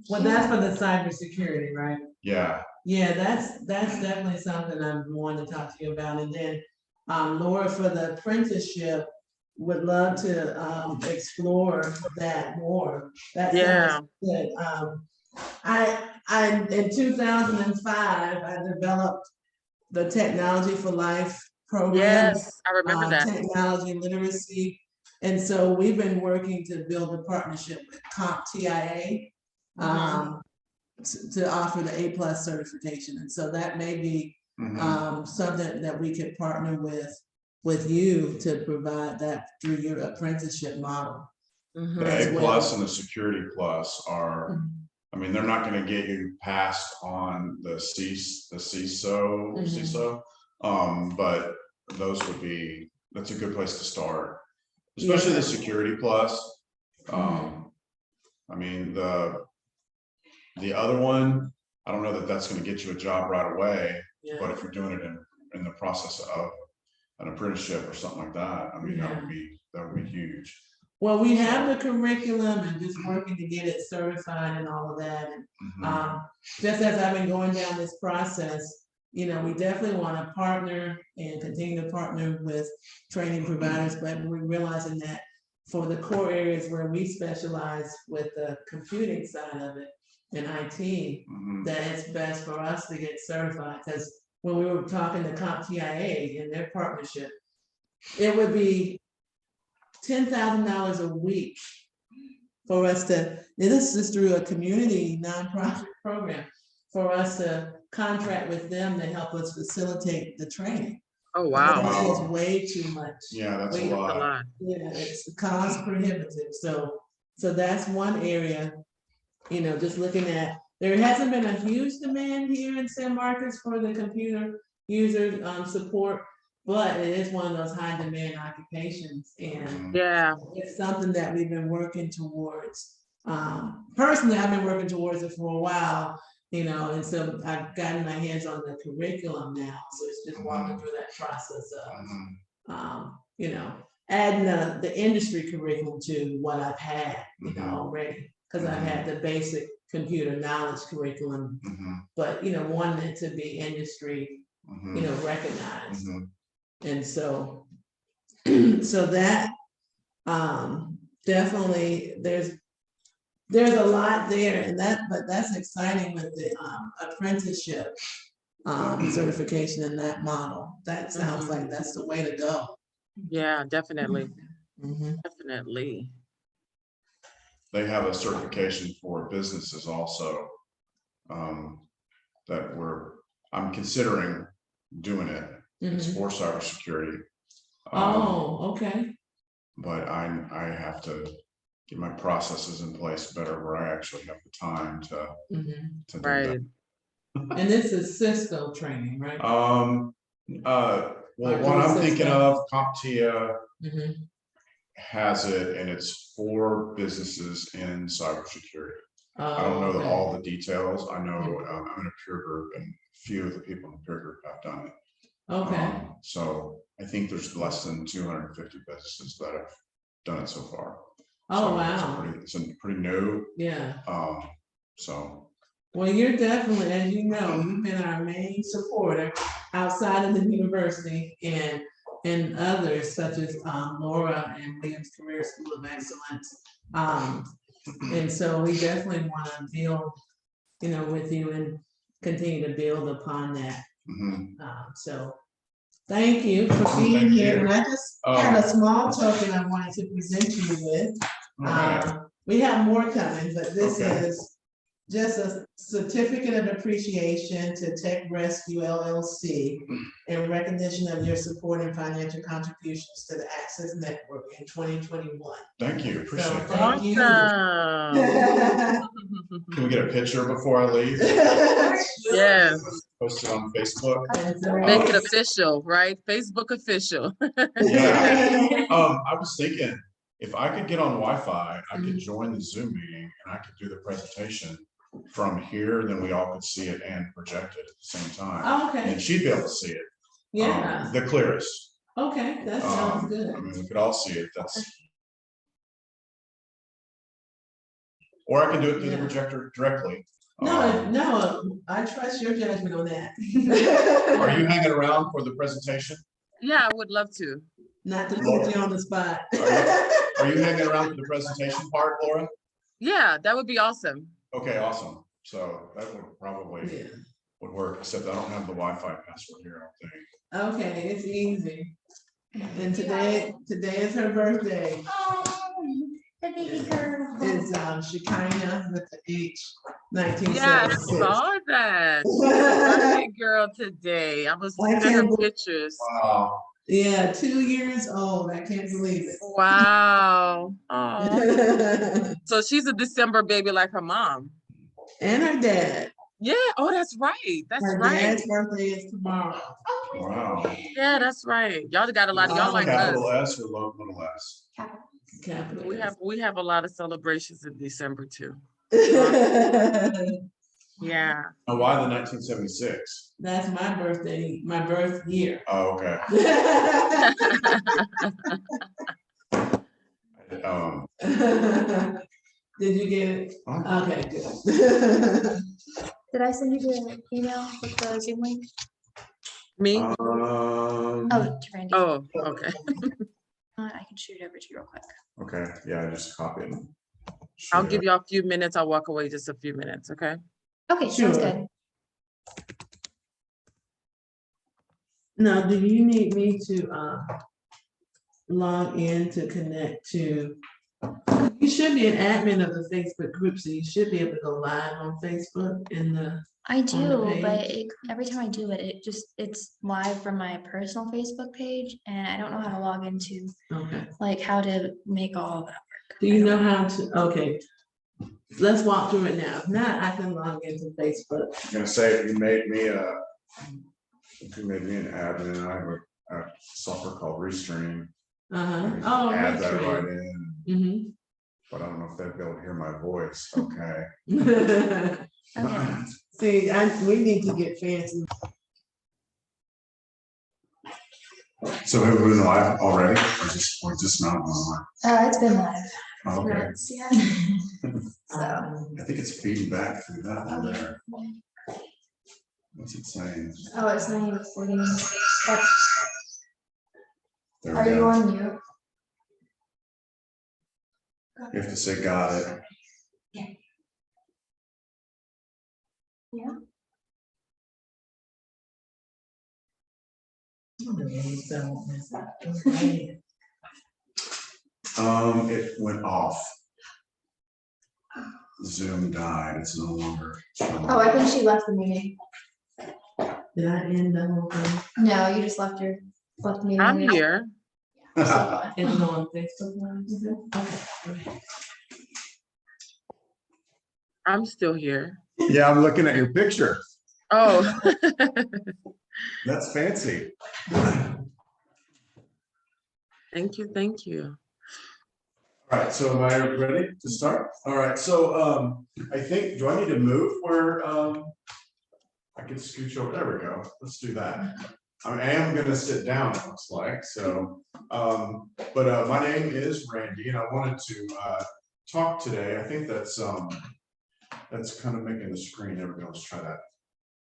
Well, that's for the cybersecurity, right? Yeah. Yeah, that's definitely something I'm wanting to talk to you about. And then Laura, for the apprenticeship, would love to explore that more. That sounds good. I in 2005, I developed the Technology for Life program. Yes, I remember that. Technology literacy. And so we've been working to build a partnership with CompTIA to offer the A+ certification. And so that may be something that we could partner with you to provide that through your apprenticeship model. The A+ and the Security Plus are, I mean, they're not going to get you passed on the CISO, but those would be, that's a good place to start, especially the Security Plus. I mean, the other one, I don't know that that's going to get you a job right away, but if you're doing it in the process of an apprenticeship or something like that, I mean, that would be huge. Well, we have the curriculum and just working to get it certified and all of that. And just as I've been going down this process, you know, we definitely want to partner and continue to partner with training providers, but we're realizing that for the core areas where we specialize with the computing side of it and IT, that it's best for us to get certified. Because when we were talking to CompTIA and their partnership, it would be $10,000 a week for us to, this is through a community nonprofit program, for us to contract with them to help us facilitate the training. Oh, wow. That's Wow. just way too much. Yeah, that's a Way- A lot. lot. Yeah, it's cost prohibitive, so that's one area, just looking at, there hasn't been a huge demand here in San Marcos for the computer user support, but it is one of those high demand occupations, and Yeah, it's something that we've been working towards. Personally, I've been working towards it for a while, and so I've gotten my hands on the curriculum now, so it's just walking through that process of, adding the industry curriculum to what I've had, already. Cause I've had the basic computer knowledge curriculum, but, wanting it to be industry, recognized. And so, so that, definitely, there's a lot there, and but that's exciting with the, apprenticeship, certification in that model. That sounds like that's the way to go. yeah, definitely, Mhm. definitely. They have a certification for businesses also. That I'm considering doing it. It's Mhm. for cybersecurity. Oh, okay. But I have to get my processes in place better where I actually have the time to Mhm. do Right. that. And this is Cisco training, right? Well, Or what I'm thinking Cisco. of, CompTIA Mhm. has it, and it's for businesses in cybersecurity. I don't Oh, know okay. all the details. I know I'm in a peer group, and a few of the people in the peer group have done it. Okay. So I think there's less than 250 businesses that have done it so far. Oh, So wow. it's pretty new. Yeah. So Well, you're definitely, as you know, you've been our main supporter outside of the university and others such as Laura and Williams Career School of Excellence. And so we definitely want to build, with you and continue to build upon that. So thank you for being Thank here. you. And I just had a small token I wanted to present you with. all right. We have more coming, but this Okay. is just a certificate of appreciation to Tech Rescue LLC in recognition of your support and financial contributions to the Access Network in 2021. Thank you. Appreciate So, that. thank you. Awesome. Can we get a picture before I leave? Yes, Post it on Facebook. make it official, right? Facebook official. Yeah. I was thinking if I could get on Wi-Fi, I could join the Zoom meeting and I could do the presentation from here. Then we all could see it and project it at the same time. Oh, okay. And she'd be able to see it. Yeah. The clearest. Okay, that sounds I good. mean, we could all see it. Or I can do it through the projector directly. No, I trust your judgment on that. Are you hanging around for the presentation? Yeah, I would love to. Not to put you on the spot. Are you hanging around for the presentation part, Laura? Yeah, that would be awesome. Okay, awesome. So that would probably would work, except I don't have the Wi-Fi password here, I don't think. Okay, it's easy. And today is her birthday. The baby girl. It's Shekinah with the H, Yeah, I 1976. saw that. Birthday girl today. I was looking at her pictures. Wow. Yeah, 2 years old. I can't believe it. Wow. Oh. So she's a December baby like her mom. And her dad. Yeah. Oh, that's right. That's Her right. dad's birthday is tomorrow. Wow. Yeah, that's right. Y'all got a lot of y'all like Capital us. S or little s? Capital. We have a lot of celebrations in December too. Yeah. Oh, why the 1976? That's my birthday, my birth year. Oh, okay. Did you get it? Oh. Okay, good. Did I send you the email with the Zoom link? Me? Oh, to Randy. Oh, okay. I can shoot it over to you real quick. Okay, yeah, I just copied it. I'll give you a few minutes. I'll walk away just a few minutes, okay? Okay, sounds Sure. good. Now, do you need me to log in to connect to? You should be an admin of the Facebook group, so you should be able to go live on Facebook in the I the do, but page? every time I do it, it's live from my personal Facebook page, and I don't know how to log into, Okay. like, how to make all of that work. Do you know how to, okay. Let's walk through it now. If not, I can log into Facebook. I'm gonna say, if you made me an admin, I have a software called Restream. Uh-huh. I Oh, add that that's right right. in, but I don't know if they'd be able to hear my voice, okay? Mhm. Okay. See, we need to get fancy. So have we been live already, or just not on? It's been live. Oh, okay, Minutes, yeah. So. I think it's feeding back through that one there. What's it saying? Oh, it's not even recording. There Are we you go. on mute? You have to say got it. Yeah. It went off. Zoom died, it's no longer. Oh, I think she left the meeting. Did I end the whole thing? No, you just left the meeting. I'm here. It's on Facebook now, is it? Okay. I'm still here. Yeah, I'm looking at your picture. Oh. That's fancy. Thank you, thank you. All right, so am I ready to start? All right, so I think, do I need to move where I can scooch over? There we go. Let's do that. I am gonna sit down, it looks like, so but my name is Randy, and I wanted to talk today. I think that's kind of making the screen. There we go. Let's try that.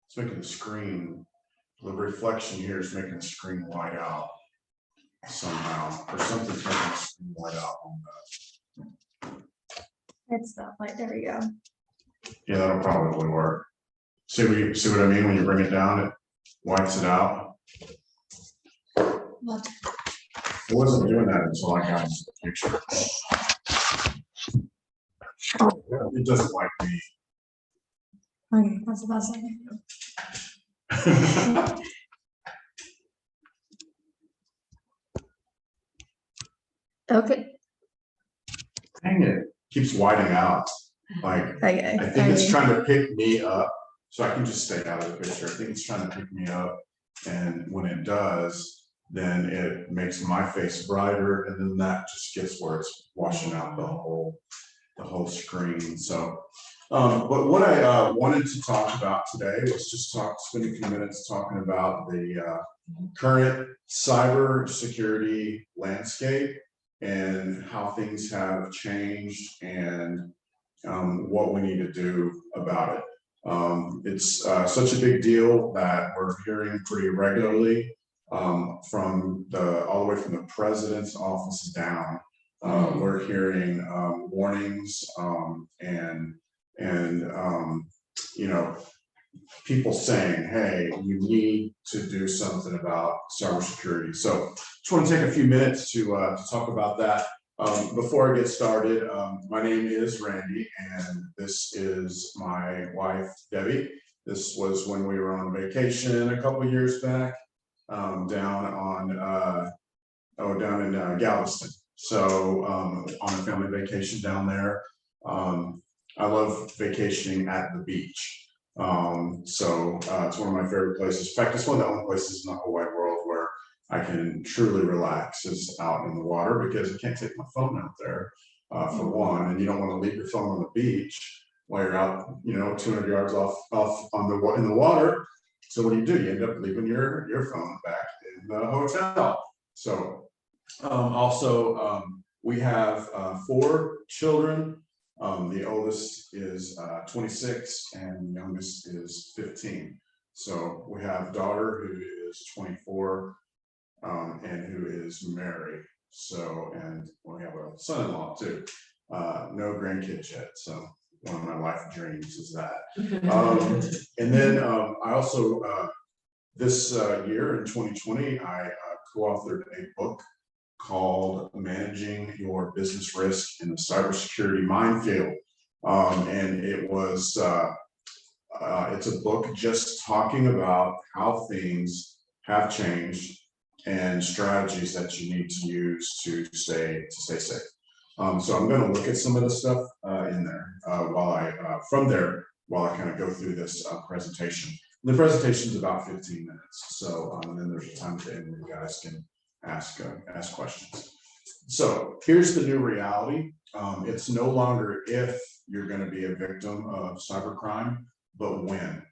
It's making the screen, the reflection here is making the screen white out somehow, or something's making the screen white out on that. It's not like, there we go. Yeah, that'll probably work. See what I mean? When you bring it down, it whites it out. What? It wasn't doing that until I got into the picture. It doesn't like me. Okay, that's the best I can do. Okay. Dang it, keeps whiting out. Like, Okay. I think it's trying to pick me up, so I can just stay out of the picture. I think it's trying to pick me up, and when it does, then it makes my face brighter, and then that just gets where it's washing out the whole screen. So, but what I wanted to talk about today was just spend a few minutes talking about the current cybersecurity landscape and how things have changed and what we need to do about it. It's such a big deal that we're hearing pretty regularly from all the way from the president's office down. We're hearing warnings and you know, people saying, hey, you need to do something about cybersecurity. So just want to take a few minutes to talk about that. Before I get started, my name is Randy, and this is my wife, Debbie. This was when we were on vacation a couple years back, down in Galveston. So on a family vacation down there. I love vacationing at the beach. So it's one of my favorite places. In fact, it's one of the only places in the whole wide world where I can truly relax is out in the water, because I can't take my phone out there for one, and you don't want to leave your phone on the beach while you're out, 200 yards off in the water. So what do? You end up leaving your phone back in the hotel. So we have 4 children. The oldest is 26 and the youngest is 15. So we have a daughter who is 24 and who is married. So, and we have a son-in-law too. No grandkids yet. So one of my life dreams is that. And then I also, this year in 2020, I co-authored a book called Managing Your Business Risk in the Cybersecurity Minefield. And it was It's a book just talking about how things have changed and strategies that you need to use to stay safe. So I'm going to look at some of the stuff in there while I kind of go through this presentation. The presentation is about 15 minutes. So then there's a time at the end where you guys can ask questions. So here's the new reality. It's no longer if you're going to be a victim of cybercrime, but when.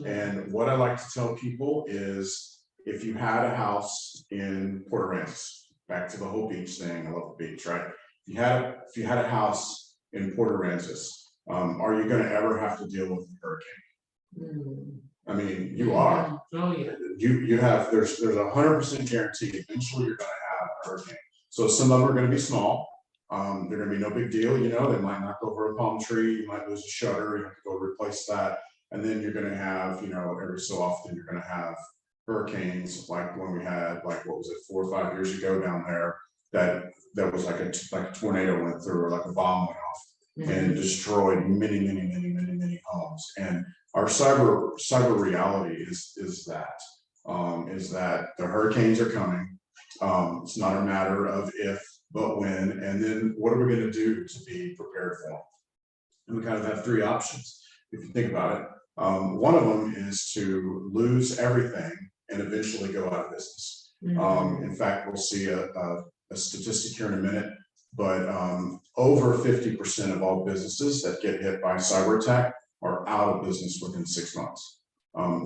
And what I like to tell people is, if you had a house in Port Aransas, back to the whole beach thing, I love the beach, right? If you had a house in Port Aransas, are you going to ever have to deal with a hurricane? I mean, you are. Oh, yeah. You have, there's 100% guarantee eventually you're going to have a hurricane. So some of them are going to be small. They're going to be no big deal. You know, they might knock over a palm tree. You might lose a shutter. You have to go replace that. And then you're going to have, you know, every so often you're going to have hurricanes, like when we had, like, what was it, 4 or 5 years ago down there, that was like a tornado went through, or like a bomb went off and destroyed many homes. And our cyber reality is that the hurricanes are coming. It's not a matter of if, but when. And then what are we going to do to be prepared for them? And we kind of have 3 options, if you think about it. One of them is to lose everything and eventually go out of business. In fact, we'll see a statistic here in a minute, but over 50% of all businesses that get hit by cyber attack are out of business within 6 months,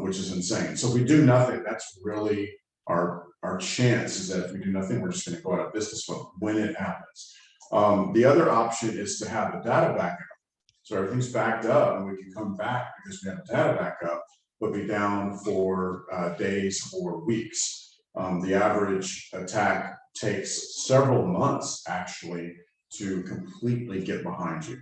which is insane. So if we do nothing, that's really our chance, is that if we do nothing, we're just going to go out of business when it happens. The other option is to have a data backup. So everything's backed up and we can come back because we have a data backup, but be down for days or weeks. The average attack takes several months actually to completely get behind you.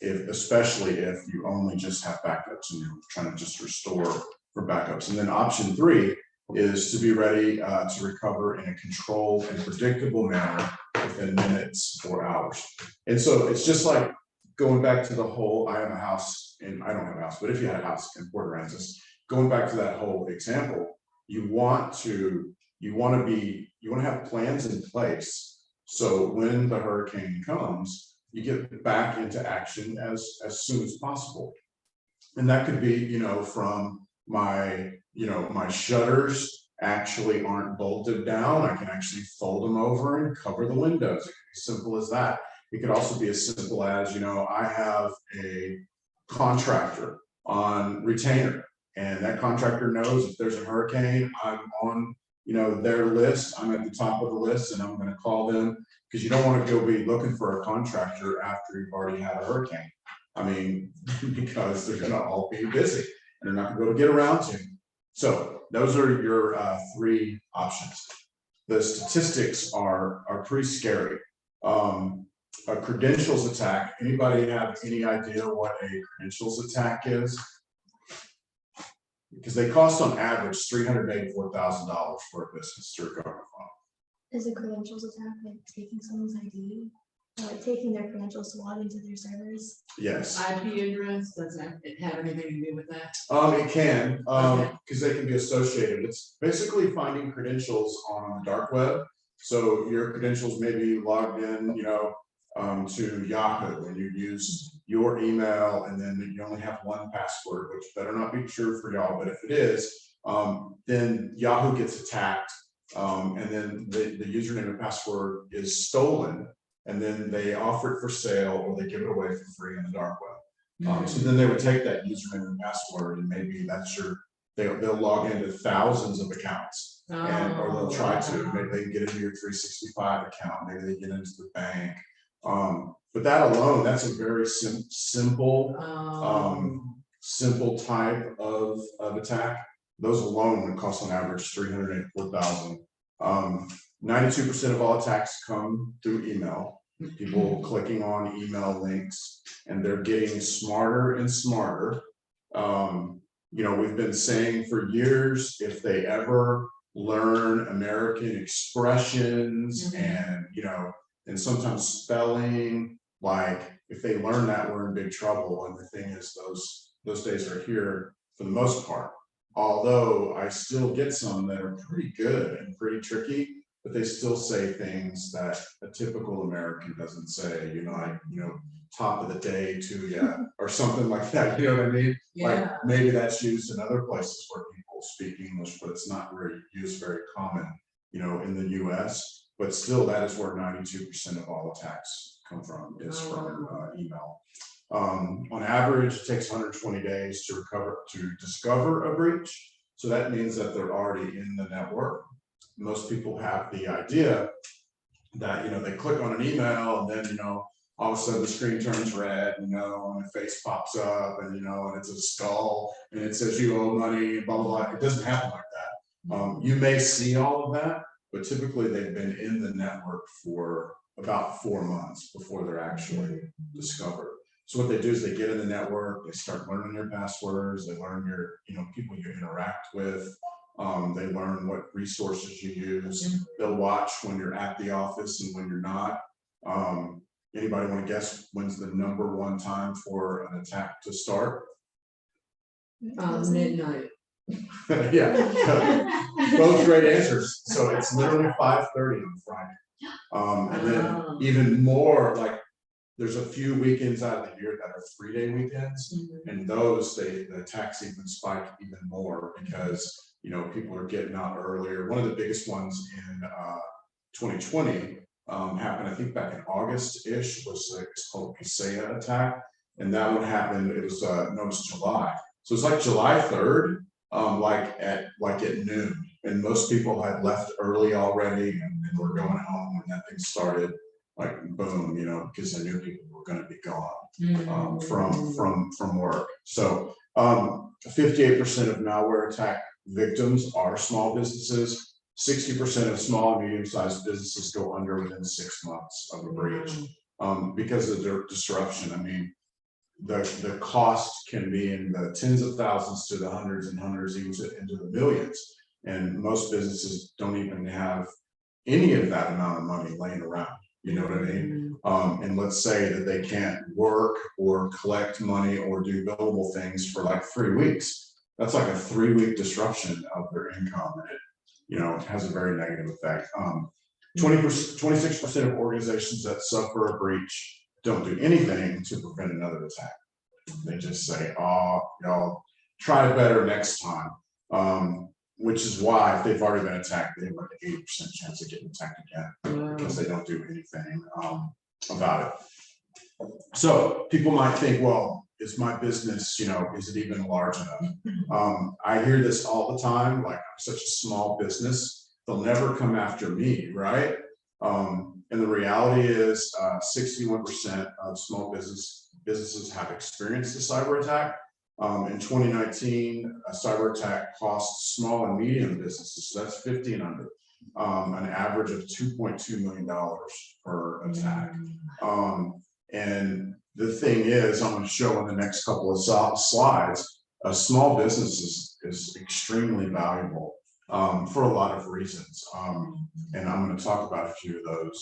Especially if you only just have backups and you're trying to just restore for backups. And then option 3 is to be ready to recover in a controlled and predictable manner within minutes or hours. And so it's just like going back to the whole, I have a house, and I don't have a house, but if you had a house in Port Aransas, going back to that whole example, you want to have plans in place. So when the hurricane comes, you get back into action as soon as possible. And that could be, you know, from my shutters actually aren't bolted down. I can actually fold them over and cover the windows. It could be simple as that. It could also be as simple as, you know, I have a contractor on retainer, and that contractor knows if there's a hurricane, I'm on, you know, their list. I'm at the top of the list, and I'm going to call them, because you don't want to go be looking for a contractor after you've already had a hurricane. I mean, because they're going to all be busy and they're not going to be able to get around to. So those are your 3 options. The statistics are pretty scary. A credentials attack. Anybody have any idea what a credentials attack is? Because they cost on average $384,000 for a business to recover from. Is a credentials attack like taking someone's ID? Or like taking their credentials to log into their servers? Yes. IP address, does that have anything to do with that? It can, Okay. because they can be associated. It's basically finding credentials on the dark web. So your credentials may be logged in, you know, to Yahoo, and you use your email, and then you only have one password, which better not be true for y'all, but if it is, then Yahoo gets attacked, and then the username and password is stolen, and then they offer it for sale, or they give it away for free in the dark web. So then they would take that username and password, and maybe that's they'll log into thousands of accounts, or they'll try to. Maybe they can get into your 365 account, maybe they get into the bank. But that alone, that's a very simple type of attack. Those alone would cost on average $384,000. 92% of all attacks come through email. People clicking on email links, and they're getting smarter and smarter. You know, we've been saying for years, if they ever learn American expressions and, you know, and sometimes spelling, like if they learn that, we're in big trouble. And the thing is, those days are here for the most part. Although I still get some that are pretty good and pretty tricky, but they still say things that a typical American doesn't say, top of the day to you, or something like that, you know what I mean? Like, maybe that's used in other places where people speak English, but it's not very used very common, in the US. But still, that is where 92% of all attacks come from, is from email. On average, it takes 120 days to discover a breach. So that means that they're already in the network. Most people have the idea that, they click on an email and then, all of a sudden the screen turns red, and a face pops up, and, and it's a skull, and it says you owe money, blah, blah, blah. It doesn't happen like that. You may see all of that, but typically they've been in the network for about 4 months before they're actually discovered. So what they do is they get in the network, they start learning your passwords, they learn your, people you interact with, they learn what resources you use. They'll watch when you're at the office and when you're not. Anybody want to guess when's the #1 time for an attack to start? Midnight. Yeah, both great answers. So it's literally 5:30 on Friday. And then even more, like, there's a few weekends out of the year that are 3-day weekends, and those the attacks even spike even more because people are getting out earlier. One of the biggest ones in 2020 happened, I think, back in August-ish, was it's called ACCEYSS attack, and that one happened. It was July, so it's like July 3rd, like at noon, and most people had left early already and were going home when that thing started. Like, boom, because I knew people were going to be gone from work. So 58% of malware attack victims are small businesses. 60% of small and medium-sized businesses go under within 6 months of a breach because of their disruption. I mean, the cost can be in the tens of thousands to the hundreds and hundreds, even into the millions. And most businesses don't even have any of that amount of money laying around. You know what I mean? And let's say that they can't work or collect money or do billable things for like 3 weeks. That's like a 3-week disruption of their income, and it has a very negative effect. 26% of organizations that suffer a breach don't do anything to prevent another attack. They just say, "Oh, y'all try better next time." Which is why, if they've already been attacked, they have like an 80% chance of getting attacked again because they don't do anything about it. So people might think, well, is my business, is it even large enough? I hear this all the time, like, I'm such a small business, they'll never come after me, right? And the reality is 61% of small businesses have experienced a cyber attack. In 2019, a cyber attack cost small and medium businesses, so that's 50 and under, an average of $2.2 million per attack. And the thing is, I'm going to show in the next couple of slides, a small business is extremely valuable for a lot of reasons. And I'm going to talk about a few of those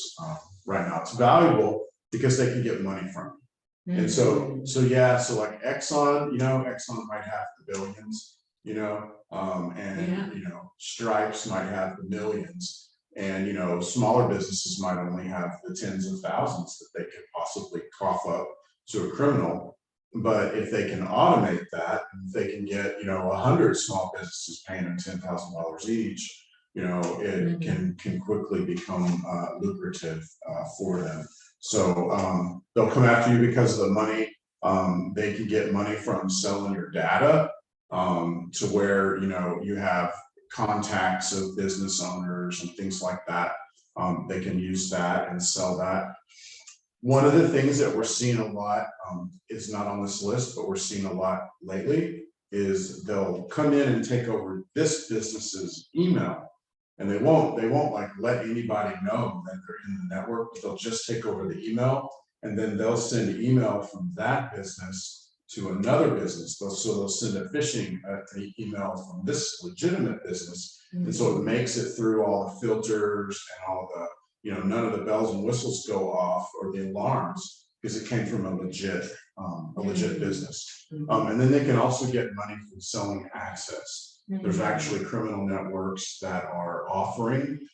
right now. It's valuable because they can get money from you. And so like Exxon, Exxon might have the billions, Stripes might have the millions, and smaller businesses might only have the tens of thousands that they could possibly cough up to a criminal. But if they can automate that, if they can get 100 small businesses paying them $10,000 each, it can quickly become lucrative for them. So they'll come after you because of the money. They can get money from selling your data to where you have contacts of business owners and things like that. They can use that and sell that. One of the things that we're seeing a lot is not on this list, but we're seeing a lot lately, is they'll come in and take over this business's email. And they won't like let anybody know that they're in the network, but they'll just take over the email, and then they'll send an email from that business to another business. So they'll send a phishing email from this legitimate business. And so it makes it through all the filters and all the, none of the bells and whistles go off or the alarms, because it came from a legit business. And then they can also get money from selling access. There's actually criminal networks that are offering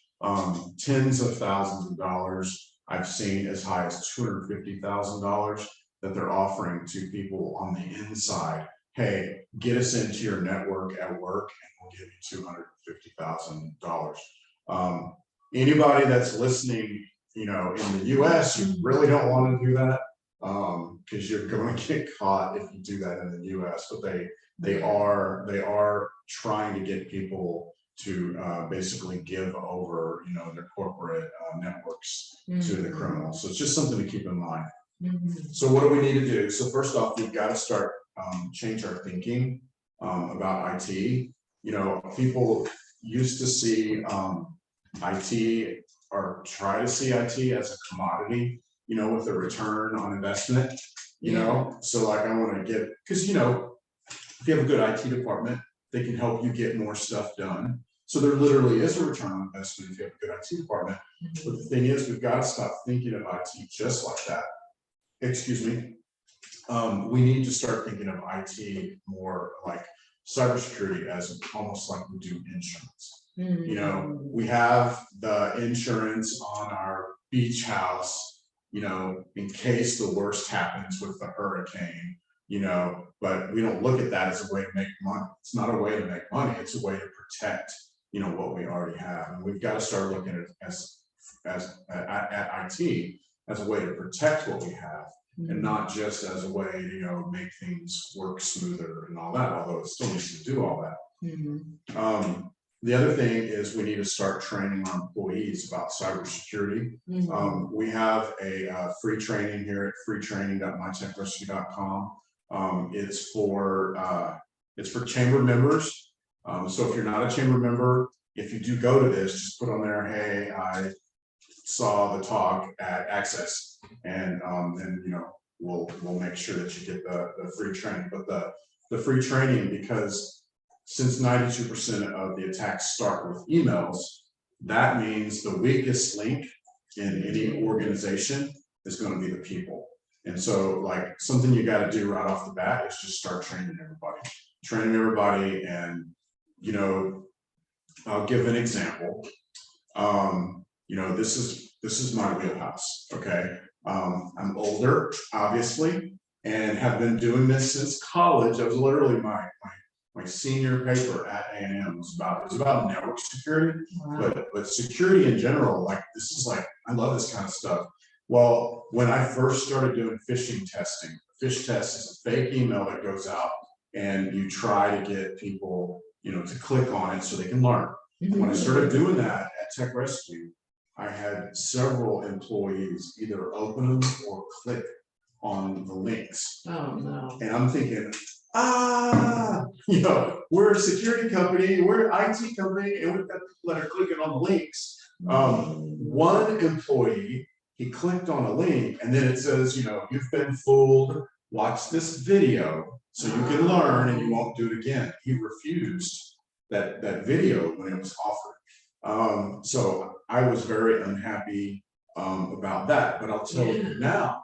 tens of thousands of dollars. I've seen as high as $250,000 that they're offering to people on the inside. Hey, get us into your network at work and we'll give you $250,000. Anybody that's listening, you know, in the US, you really don't want to do that because you're going to get caught if you do that in the US. But they are trying to get people to basically give over, you know, their corporate networks to the criminals. So it's just something to keep in mind. So what do we need to do? So first off, we've got to start change our thinking about IT. You know, people used to see IT or try to see IT as a commodity, you know, with a return on investment, you know. So like I want to get, because you know, if you have a good IT department, they can help you get more stuff done. So there literally is a return on investment if you have a good IT department. But the thing is, we've got to stop thinking of IT just like that. Excuse me. We need to start thinking of IT more like cybersecurity as almost like we do insurance. You know, we have the insurance on our beach house, you know, in case the worst happens with the hurricane, you know, but we don't look at that as a way to make money. It's not a way to make money. It's a way to protect, you know, what we already have. And we've got to start looking at IT as a way to protect what we have. And not just as a way to, you know, make things work smoother and all that, although it still needs to do all that. The other thing is we need to start training our employees about cybersecurity. We have a free training here at freetraining.mytechrescue.com. It's for chamber members. So if you're not a chamber member, if you do go to this, just put on there, hey, I saw the talk at ACCESS, and then you know we'll make sure that you get the free training. But the free training, because since 92% of the attacks start with emails, that means the weakest link in any organization is going to be the people. And so like something you got to do right off the bat is just start training everybody. And you know, I'll give an example. You know, this is my wheelhouse. Okay. I'm older, obviously, and have been doing this since college. I was literally my senior paper at A&M was about network security, but security in general. Like this is like, I love this kind of stuff. Well, when I first started doing phishing testing, phish test is a fake email that goes out and you try to get people, you know, to click on it so they can learn. When I started doing that at Tech Rescue, I had several employees either open them or click on the links. Oh no. And I'm thinking, you know, we're a security company, we're an IT company, and we've got people that are clicking on the links. One employee, he clicked on a link and then it says, you know, you've been fooled, watch this video so you can learn and you won't do it again. He refused that video when it was offered. So I was very unhappy about that, but I'll tell you now,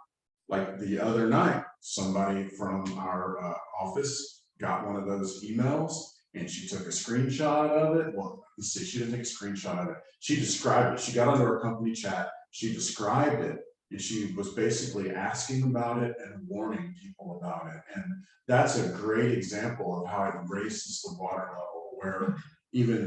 like the other night, somebody from our office got one of those emails and she took a screenshot of it. Well, let's see, she didn't take a screenshot of it. She described it. She got onto our company chat. She described it and she was basically asking about it and warning people about it. And that's a great example of how it raises the water level, where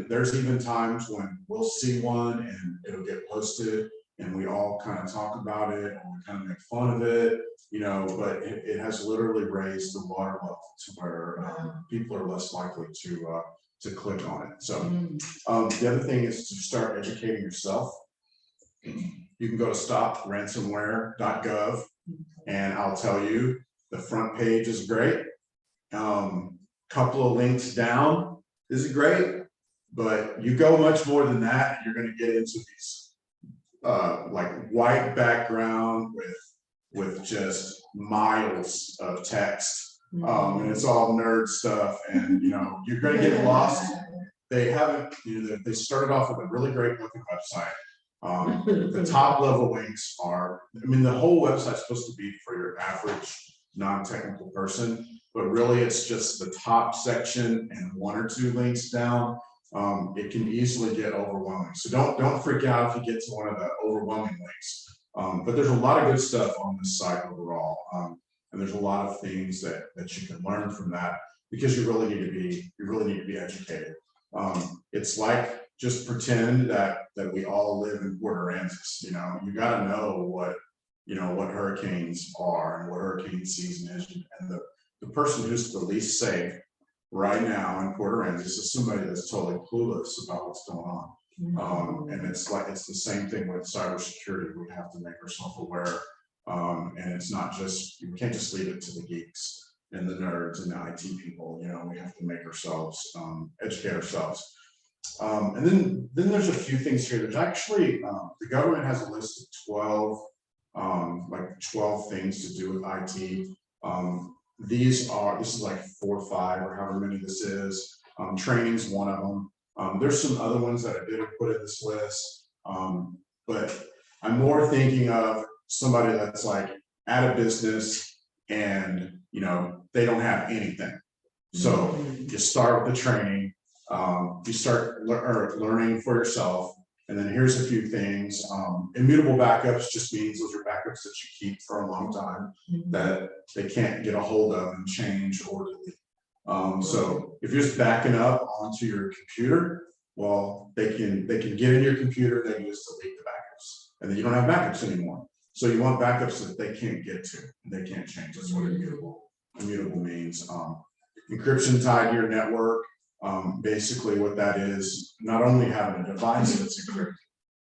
there's even times when we'll see one and it'll get posted and we all kind of talk about it and we kind of make fun of it, you know, but it has literally raised the water level to where people are less likely to click on it. So the other thing is to start educating yourself. You can go to stopransomware.gov and I'll tell you the front page is great. Couple of links down is great, but you go much more than that, you're going to get into these like white background with just miles of text, and it's all nerd stuff, and you know you're going to get lost. They haven't, you know, they started off with a really great looking website, The top level links are, I mean, the whole website's supposed to be for your average non-technical person, but really it's just the top section and 1 or 2 links down. It can easily get overwhelming. So don't freak out if you get to one of the overwhelming links. But there's a lot of good stuff on this site overall. And there's a lot of things that you can learn from that, because you really need to be educated. It's like, just pretend that we all live in Port Aransas. You know, you got to know what hurricanes are and what hurricane season is, and the person who's the least safe right now in Port Aransas is somebody that's totally clueless about what's going on. And it's the same thing with cybersecurity. We have to make ourselves aware, and it's not just, we can't just leave it to the geeks and the nerds and the IT people. You know, we have to make ourselves educate ourselves. And then there's a few things here. There's actually the government has a list of 12 things to do with IT. This is like 4 or 5 or however many this is. Training's one of them. There's some other ones that I didn't put in this list, but I'm more thinking of somebody that's like at a business and they don't have anything. So you start with the training. You start learning for yourself, and then here's a few things. Immutable backups just means those are backups that you keep for a long time that they can't get a hold of and change or delete. So if you're just backing up onto your computer, well, they can get in your computer, they can just delete the backups, and then you don't have backups anymore. So you want backups that they can't get to, and they can't change. That's what immutable means. Encryption tied to your network. Basically what that is, not only having a device that's encrypted.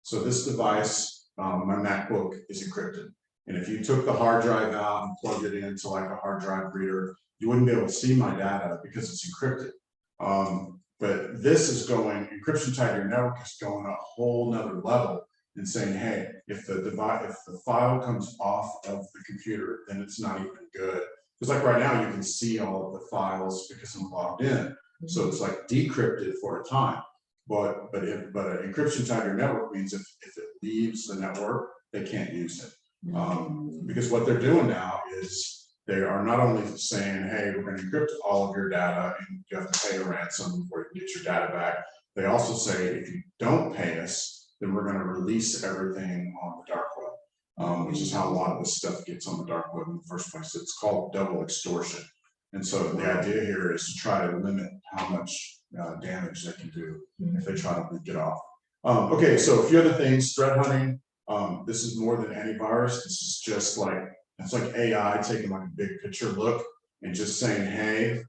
So this device, my MacBook, is encrypted. And if you took the hard drive out and plugged it into like a hard drive reader, you wouldn't be able to see my data because it's encrypted. But this is encryption tied to your network is going a whole nother level and saying, hey, if the file comes off of the computer, then it's not even good. Because like right now, you can see all of the files because I'm logged in. So it's like decrypted for a time, but an encryption tied to your network means if it leaves the network, they can't use it. Because what they're doing now is they are not only saying, hey, we're going to encrypt all of your data and you have to pay a ransom before you get your data back. They also say, if you don't pay us, then we're going to release everything on the dark web, which is how a lot of this stuff gets on the dark web in the first place. It's called double extortion. And so the idea here is to try to limit how much damage they can do if they try to leak it off. Okay, so a few other things. Threat hunting. This is more than antivirus. This is just like, it's like AI taking like a big picture look and just saying, hey,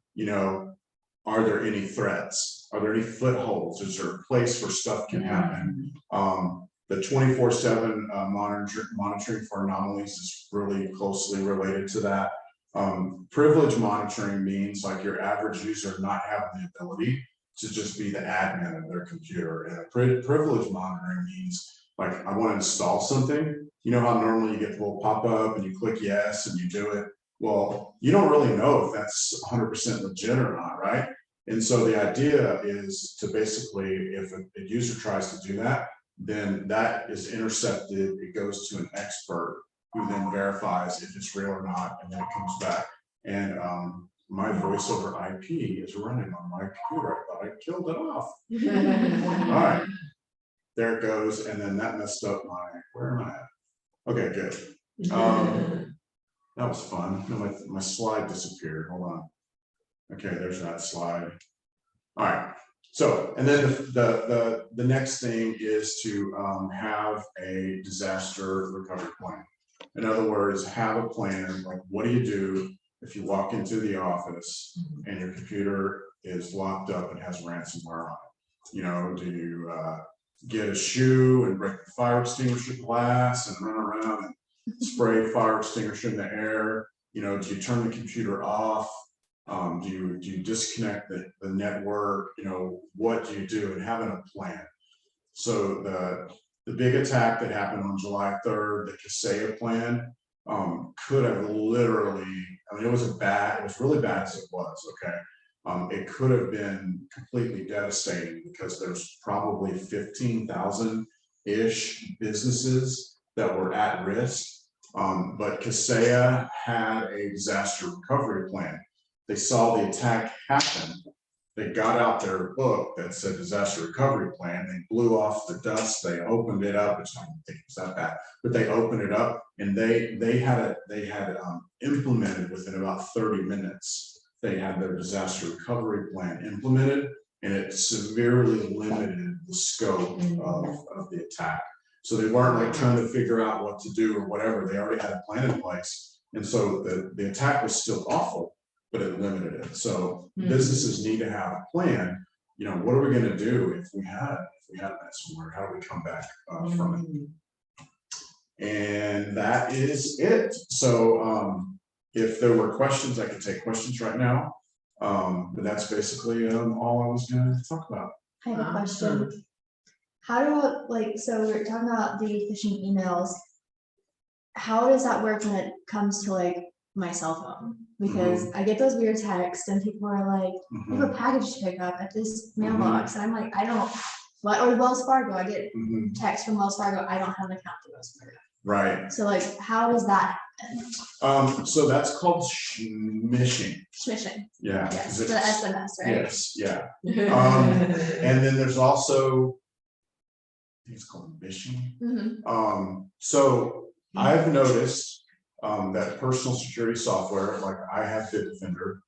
are there any threats? Are there any footholds? Is there a place where stuff can happen? The 24/7 monitoring for anomalies is really closely related to that. Privilege monitoring means like your average user not having the ability to just be the admin of their computer. And privilege monitoring means like, I want to install something. You know how normally you get the little pop-up and you click yes and you do it. Well, you don't really know if that's 100% legit or not, right? And so the idea is to basically, if a user tries to do that, then that is intercepted. It goes to an expert who then verifies if it's real or not, and then it comes back. And my voice over IP is running on my computer. I thought I killed it off. All right, there it goes. And then that messed up where am I at? Okay, good. That was fun. No, my slide disappeared. Hold on. Okay, there's that slide. All right. So, and then the next thing is to have a disaster recovery plan. In other words, have a plan. Like, what do you do if you walk into the office and your computer is locked up and has ransomware on it? Do you get a shoe and break the fire extinguisher glass and run around and spray fire extinguisher in the air? Do you turn the computer off? Do you disconnect the network? What do you do? And having a plan. So the big attack that happened on July 3rd, the ACCEYSS plan, could have literally, it was really bad as it was, okay? It could have been completely devastating because there's probably 15,000 30-ish businesses that were at risk. But CACCEYSS had a disaster recovery plan. They saw the attack happen. They got out their book that said disaster recovery plan. They blew off the dust. They opened it up. It's not think it was that bad, but they opened it up, and they had implemented within about 30 minutes. They had their disaster recovery plan implemented, and it severely limited the scope of the attack. So they weren't like trying to figure out what to do or whatever. They already had a plan in place, and so the attack was still awful, but it limited it. So businesses need to have a plan. You know, what are we going to do if we had ransomware? How do we come back from it? And that is it. So if there were questions, I could take questions right now. But that's basically all I was going to talk about. I have a question. How do, so we're talking about the phishing emails. How does that work when it comes to like my cell phone? Because I get those weird texts and people are like, we have a package to pick up at this mailbox. And I'm like, I don't, what, or Wells Fargo, I get text from Wells Fargo, I don't have an account to Wells Fargo. Right. So like, how does that happen? So that's called smishing. Smishing. Yeah. Yes, the SMS, right? Yes, yeah. And then there's also, I think it's called phishing. So I've noticed that personal security software, like I have Bitdefender,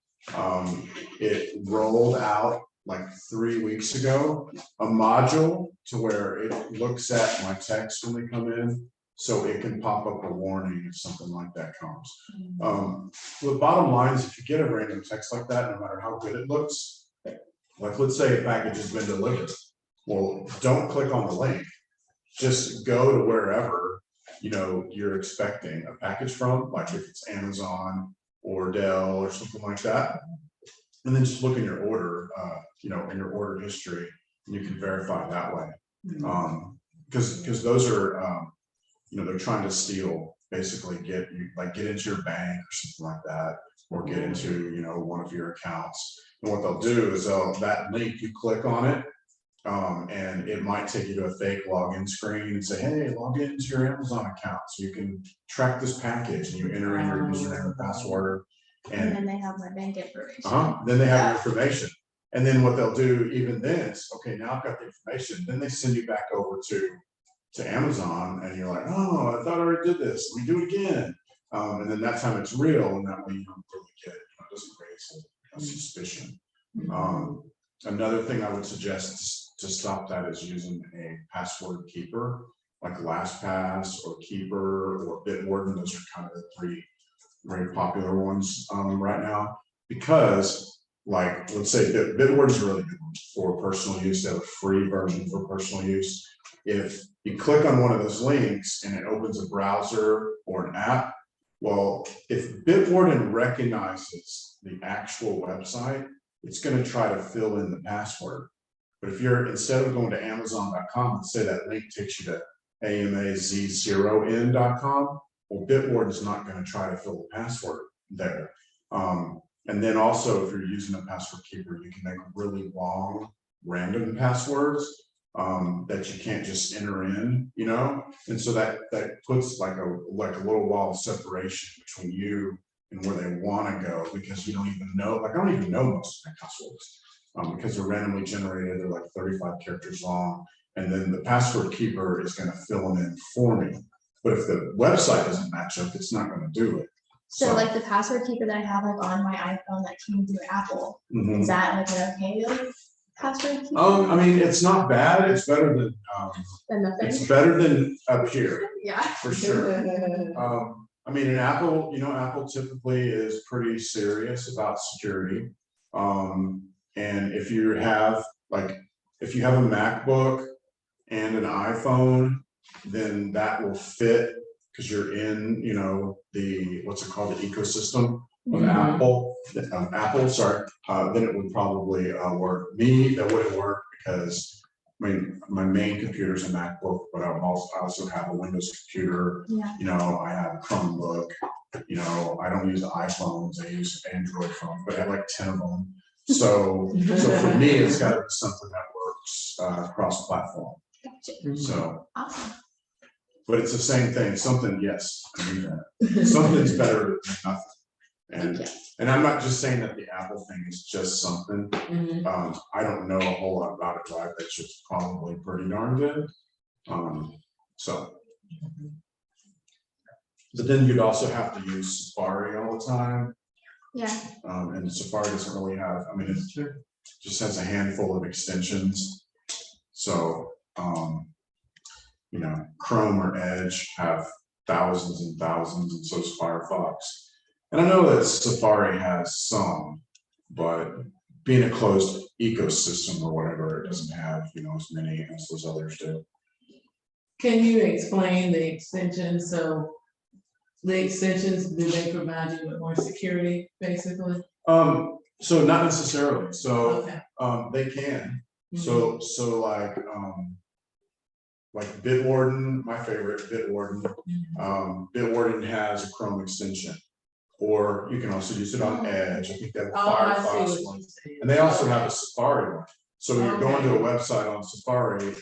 it rolled out like 3 weeks ago, a module to where it looks at my texts when they come in, so it can pop up a warning if something like that comes. The bottom line is, if you get a random text like that, no matter how good it looks, like let's say a package has been delivered, well, don't click on the link. Just go to wherever you're expecting a package from, like if it's Amazon or Dell or something like that, and then just look in your order, in your order history, and you can verify that way. Because those are, they're trying to steal, basically get into your bank or something like that, or get into one of your accounts. And what they'll do is that link, you click on it, and it might take you to a fake login screen and say, hey, log into your Amazon account so you can track this package, and you enter in your username and password. And then they have my bank information. Then they have your information. And then what they'll do even then is, okay, now I've got the information. Then they send you back over to Amazon, and you're like, oh, I thought I already did this. Let me do it again. And then that time it's real, and that way you don't really get it. It doesn't raise a suspicion. Another thing I would suggest to stop that is using a password keeper, like LastPass or Keeper or Bitwarden. Those are kind of the three very popular ones right now, because like, let's say Bitwarden is a really good one for personal use. They have a free version for personal use. If you click on one of those links and it opens a browser or an app, well, if Bitwarden recognizes the actual website, it's going to try to fill in the password. But if you're, instead of going to Amazon.com, and say that link takes you to amaz0n.com, well, Bitwarden is not going to try to fill the password there. And then also, if you're using a password keeper, you can make really long random passwords that you can't just enter in, and so that puts like a little wall of separation between you and where they want to go, because you don't even know, like I don't even know most of my passwords because they're randomly generated. They're like 35 characters long, and then the password keeper is going to fill them in for me. But if the website doesn't match up, it's not going to do it. So like the password keeper that I have like on my iPhone that came through Apple, is that like an okay password keeper? I mean, it's not bad. It's better than nothing. it's better than up here. Yeah. For sure. I mean, in Apple, Apple typically is pretty serious about security. And if you have a MacBook and an iPhone, then that will fit, because you're in, the, what's it called, the ecosystem of Apple, then it would probably work. Me, that wouldn't work, because my main computer is a MacBook, but I also have a Windows computer. Yeah. I have a Chromebook. I don't use iPhones. I use Android phones, but I have like 10 of them. So for me, it's got to be something that works cross-platform. Gotcha. So, Awesome. but it's the same thing, something, yes, I mean that. Something's better than nothing. And I'm not just saying that the Apple thing is just something. Mhm. I don't know a whole lot about it, but I bet it's probably pretty darn good. So. But then you'd also have to use Safari all the time. Yeah. And Safari doesn't really have, I mean, it just has a handful of extensions. So, you know, Chrome or Edge have thousands and thousands, and so does Firefox. And I know that Safari has some, but being a closed ecosystem or whatever, it doesn't have, you know, as many as those others do. Can you explain the extensions? So the extensions, do they provide you with more security, basically? So not necessarily. So, Okay. they can. So like Bitwarden, my favorite, Bitwarden. Bitwarden has a Chrome extension, or you can also use it on Edge. I think they have a I see Firefox what one, you're saying. and they also have a Safari one. So when you're going to a Okay. website on Safari,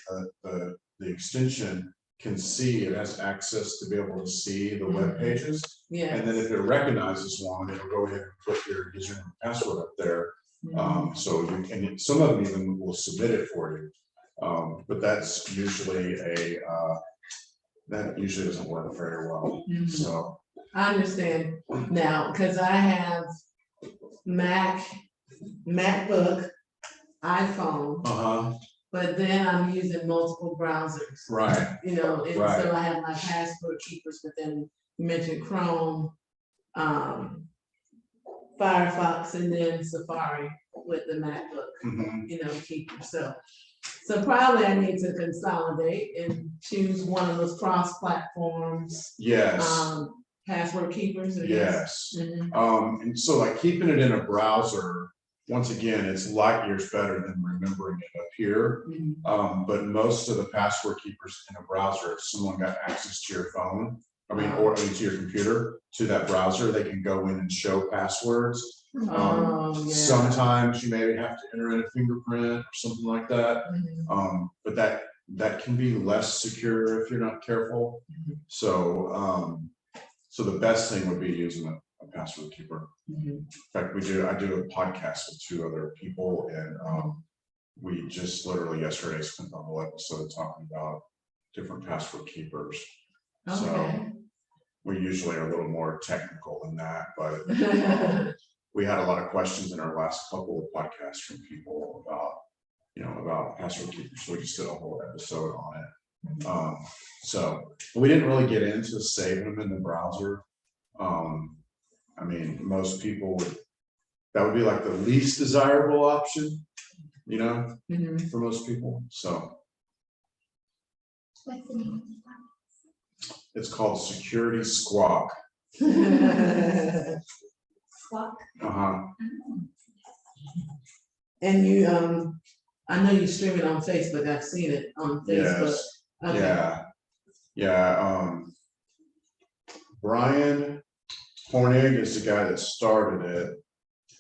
the extension can see, it has access to be able to see the web pages. Yeah. And then if it recognizes one, it'll go ahead and put your username and password up there. So you can, some of them even will submit it for you. But that's usually that usually doesn't work very well. So I understand now, because I have MacBook, iPhone, but then I'm using multiple browsers. right. You know, and Right. so I have my password keepers, but then you mentioned Chrome, Firefox, and then Safari with the MacBook, you know, keeper. So probably I need to consolidate and choose one of those cross platforms. Yes. Password keepers. I guess. Yes. And so like keeping it in a browser, once again, it's light years better than remembering it up here. But most of the password keepers in a browser, if someone got access to your phone, or to your computer, to that browser, they can go in and show passwords. Yeah. Sometimes you may have to enter in a fingerprint or something like that. But that can be less secure if you're not careful. So so the best thing would be using a password keeper. In fact, I do a podcast with 2 other people, and we just literally yesterday spent the whole episode talking about different password keepers. Okay. So we usually are a little more technical than that, but we had a lot of questions in our last couple of podcasts from people about, you know, about password keepers. So we just did a whole episode on it. So we didn't really get into saving them in the browser. I mean, most people that would be like the least desirable option, you know, for most people. So What's the name? it's called Security Squawk. Squawk. And you, I know you stream it on Facebook. I've seen it on Facebook. Yes. Okay. Yeah. Brian Hornig is the guy that started it.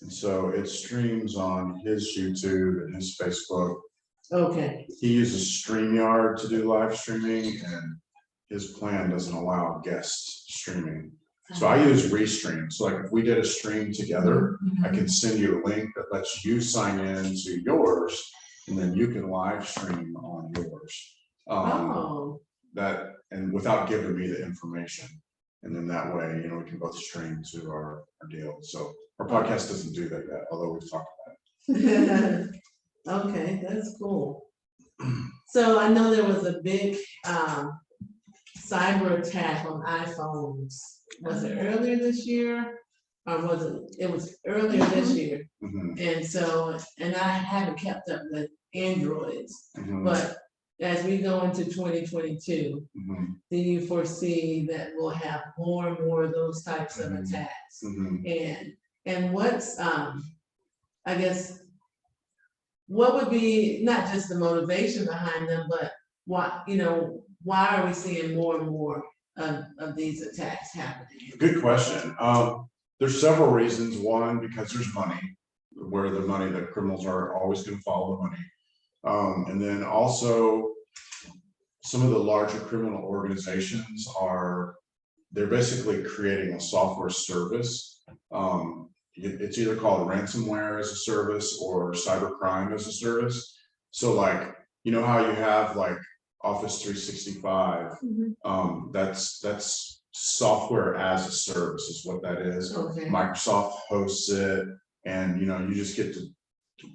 And so it streams on his YouTube and his Facebook. Okay. He uses StreamYard to do live streaming, and his plan doesn't allow guest streaming. So I use Restream. So like if we did a stream together, I can send you a link that lets you sign in to yours, and then you can live stream on yours. That, and without giving me the information. And then that way, you know, we can both stream to our deal. So our podcast doesn't do that yet, although we've talked about it. Okay, that's cool. So I know there was a big cyber attack on iPhones. Was it earlier this year? Or was it was earlier this year? And so, and I haven't kept up with Androids, but as we go into 2022, do you foresee that we'll have more and more of those types of attacks? And what's, I guess, what would be not just the motivation behind them, but why, you know, why are we seeing more and more of these attacks happening? Good question. There's several reasons. One, because there's money, where the criminals are always going to follow the money. And then also some of the larger criminal organizations they're basically creating a software service. It's either called ransomware as a service or cybercrime as a service. So like, you know how you have like Office 365, that's software as a service is what that is. Okay. Microsoft hosts it, and you just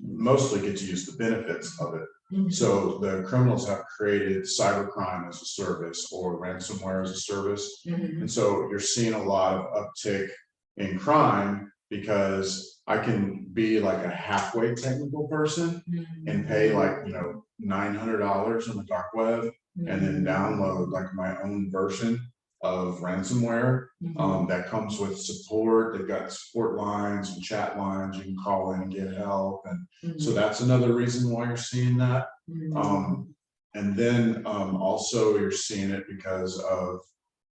mostly get to use the benefits of it. So the criminals have created cybercrime as a service or ransomware as a service. And so you're seeing a lot of uptick in crime because I can be like a halfway technical person and pay like, $900 on the dark web and then download like my own version of ransomware that comes with support. They've got support lines and chat lines you can call in and get help. And so that's another reason why you're seeing that. And then also you're seeing it because of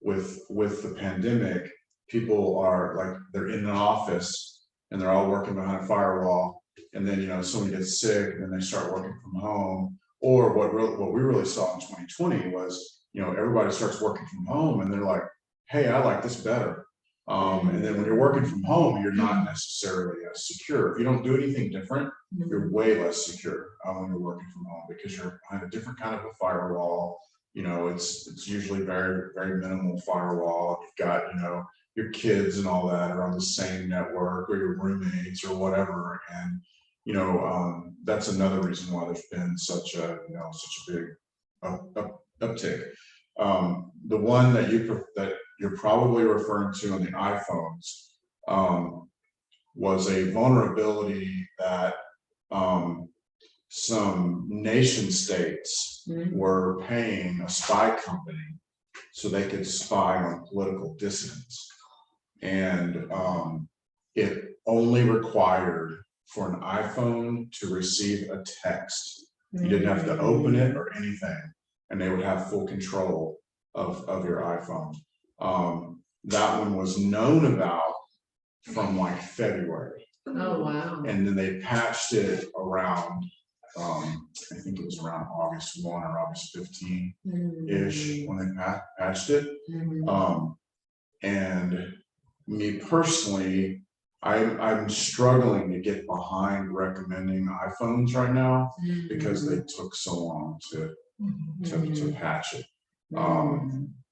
with the pandemic, people are like, they're in an office and they're all working behind a firewall. And then, someone gets sick and then they start working from home. Or what we really saw in 2020 was, everybody starts working from home and they're like, hey, I like this better. And then when you're working from home, you're not necessarily as secure. If you don't do anything different, you're way less secure when you're working from home because you're behind a different kind of a firewall. It's usually very, very minimal firewall. You've got, your kids and all that are on the same network, or your roommates or whatever. And, that's another reason why there's been such a big uptick. The one that you're probably referring to on the iPhones was a vulnerability that some nation states were paying a spy company so they could spy on political dissidents. And it only required for an iPhone to receive a text. You didn't have to open it or anything, and they would have full control of your iPhone. That one was known about from like February. Oh, wow. And then they patched it around, I think it was around August 1 or August 15-ish when they patched it. And me personally, I'm struggling to get behind recommending iPhones right now because they took so long to patch it.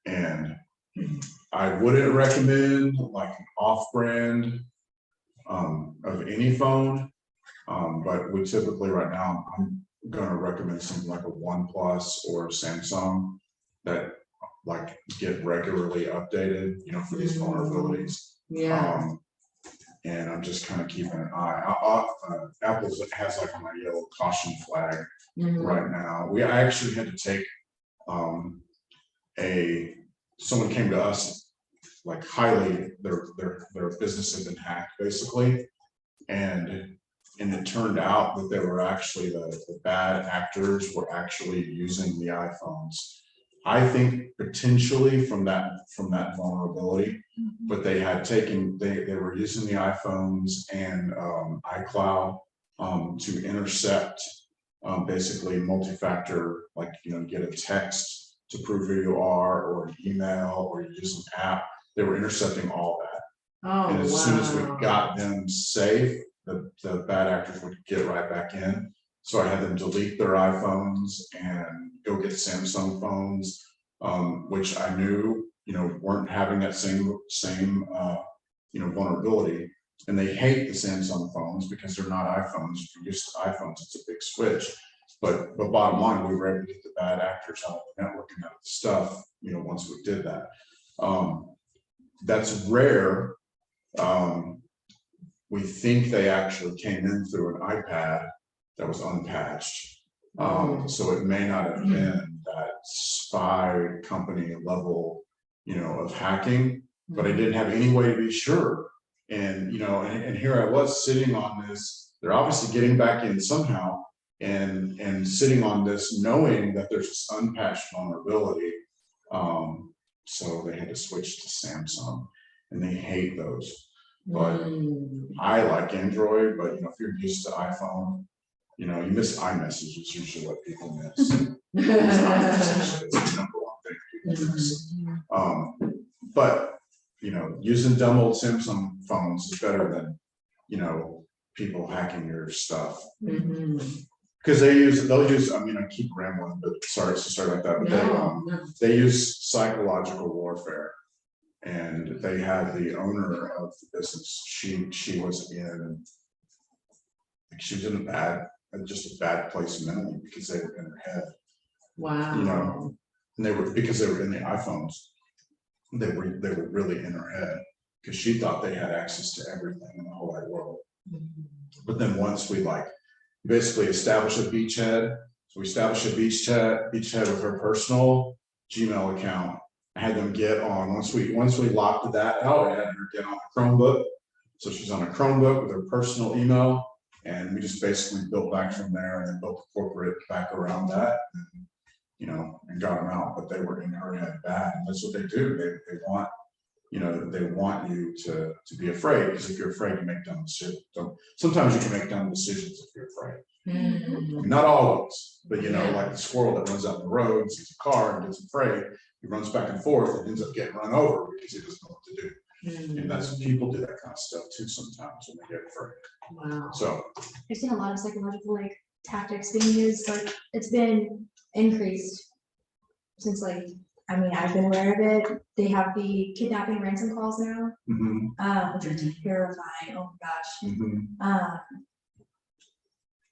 And I wouldn't recommend like an off-brand of any phone, but we typically right now I'm going to recommend something like a OnePlus or Samsung that like get regularly updated, for these vulnerabilities. Yeah. And I'm just kind of keeping an eye. Apple has like my yellow caution flag right now. I actually had to take someone came to us like highly their business had been hacked basically, and it turned out that they were actually the bad actors were actually using the iPhones. I think potentially from that vulnerability, but they had taken they were using the iPhones and iCloud to intercept basically multi-factor, like get a text to prove who you are, or an email, or you use an app. They were intercepting all that. Oh, and as soon as we got them safe, the bad actors would get right back in. So I had them delete their iPhones and go get Samsung phones, which I knew, weren't having that same vulnerability. And they hate the Samsung phones because they're not iPhones. If you're used to iPhones, it's a big switch. But bottom line, we were able to get the bad actors out of the network and out of the stuff, once we did that. That's rare. We think they actually came in through an iPad that was unpatched. So it may not have been that spy company level, of hacking, but I didn't have any way to be sure. And, and here I was sitting on this, they're obviously getting back in somehow, and sitting on this knowing that there's this unpatched vulnerability. So they had to switch to Samsung, and they hate those. But I like Android, but if you're used to iPhone, You know, you miss iMessage is usually what people miss. iMessage is the number one thing people miss. But, you know, using dumb old Samsung phones is better than, you know, people hacking your stuff. Because they'll use, I mean, I keep rambling, but sorry about that, but they use psychological warfare. And they had the owner of the business, she was in just a bad place mentally because they were in her head. Wow. You know, and because they were in the iPhones, they were really in her head because she thought they had access to everything in the whole wide world. But then once we basically established a beachhead, so we established a beachhead with her personal Gmail account. I had them get on, once we locked that out, I had her get on a Chromebook. So she's on a Chromebook with her personal email, and we just basically built back from there and then built the corporate back around that, and, you know, and got them out. But they were in her head bad. And that's what they do. They want, you know, they want you to be afraid, because if you're afraid, you make dumb decisions. So sometimes you can make dumb decisions if you're afraid. Not always, but you know, like the squirrel that runs out in the road, sees a car and gets afraid, he runs back and forth and ends up getting run over because he doesn't know what to do. And that's, people do that kind of stuff too sometimes when they get afraid. Wow. So I've seen a lot of psychological like tactics being used, like it's been increased since like, I mean, I've been aware of it. They have the kidnapping ransom calls now, which are terrifying. Oh my gosh.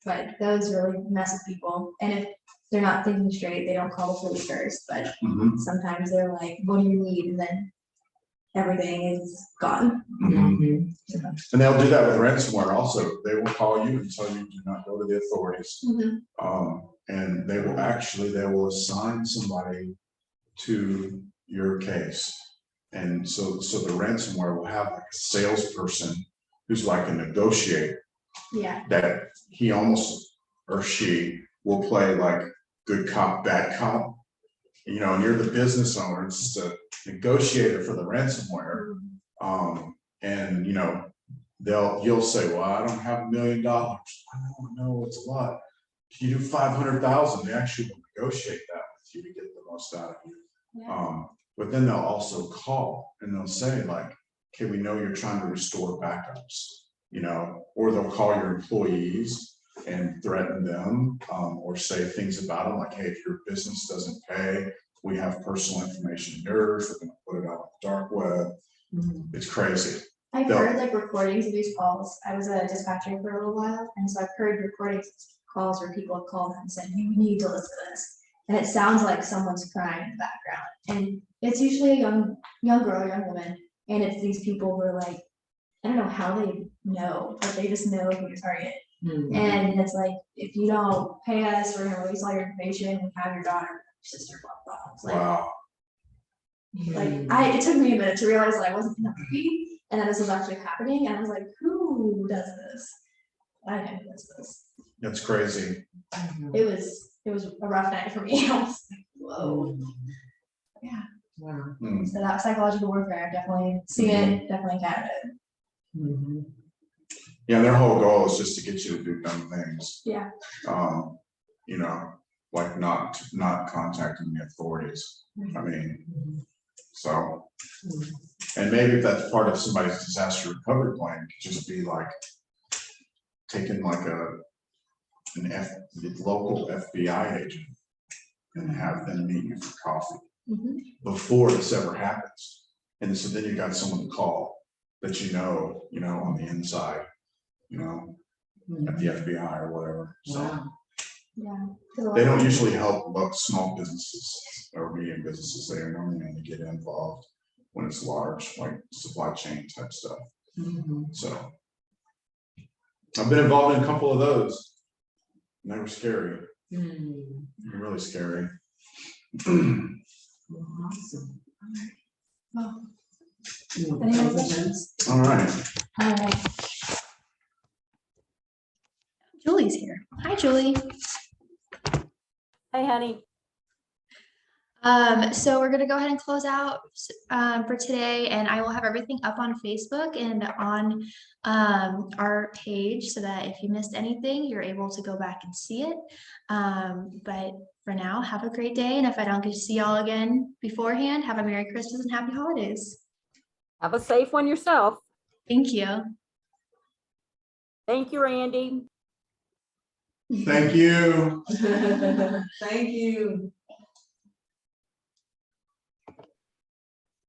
But those really mess with people. And if they're not thinking straight, they don't call the police first. But sometimes they're like, what do you need? And then everything is gone. And they'll do that with ransomware also. They will call you and tell you do not go to the authorities. And they will assign somebody to your case. And so the ransomware will have like a salesperson who's like a negotiator. Yeah. That he almost, or she, will play like good cop, bad cop. You know, and you're the business owner, it's just a negotiator for the ransomware. And you know, you'll say, well, I don't have $1 million. I know it's a lot. If you do 500,000, they actually will negotiate that with you to get the most out of you. Yeah. But then they'll also call and they'll say like, okay, we know you're trying to restore backups, you know, or they'll call your employees and threaten them, or say things about them like, hey, if your business doesn't pay, we have personal information in yours, we're gonna put it out on the dark web. It's crazy. I've heard like recordings of these calls. I was a dispatcher for a little while, and so I've heard recordings of calls where people have called and said, you need to listen to this. And it sounds like someone's crying in the background. And it's usually a young girl, young woman. And it's these people who are like, I don't know how they know, but they just know who to target. And it's like, if you don't pay us, we're gonna release all your information and have your daughter, your sister, blah, blah. It's like, Wow. like it took me a minute to realize that I wasn't in the movie and that this was actually happening. And I was like, who does this? I know who does this. That's crazy. It was a rough night for me. I was like, whoa. Yeah. Wow. So that psychological warfare, I've definitely seen it, definitely encountered it. Yeah, their whole goal is just to get you to do dumb things. Yeah. You know, like not contacting the authorities. I mean, so, and maybe if that's part of somebody's disaster recovery plan, it could just be like taking like the local FBI agent and have them meet you for coffee before this ever happens. And so then you got someone to call that you know, on the inside, you know, at the FBI or whatever. So Yeah. they don't usually help small businesses or medium businesses. They normally only get involved when it's large, like supply chain type stuff. So I've been involved in a couple of those. And they were scary. Really scary. Awesome. Well, any other questions? All right. All right. Julie's here. Hi, Julie. Hi, honey. So we're gonna go ahead and close out for today, and I will have everything up on Facebook and on our page so that if you missed anything, you're able to go back and see it. But for now, have a great day, and if I don't get to see y'all again beforehand, have a Merry Christmas and Happy Holidays. Have a safe one yourself. Thank you. Thank you, Randy. Thank you. Thank you.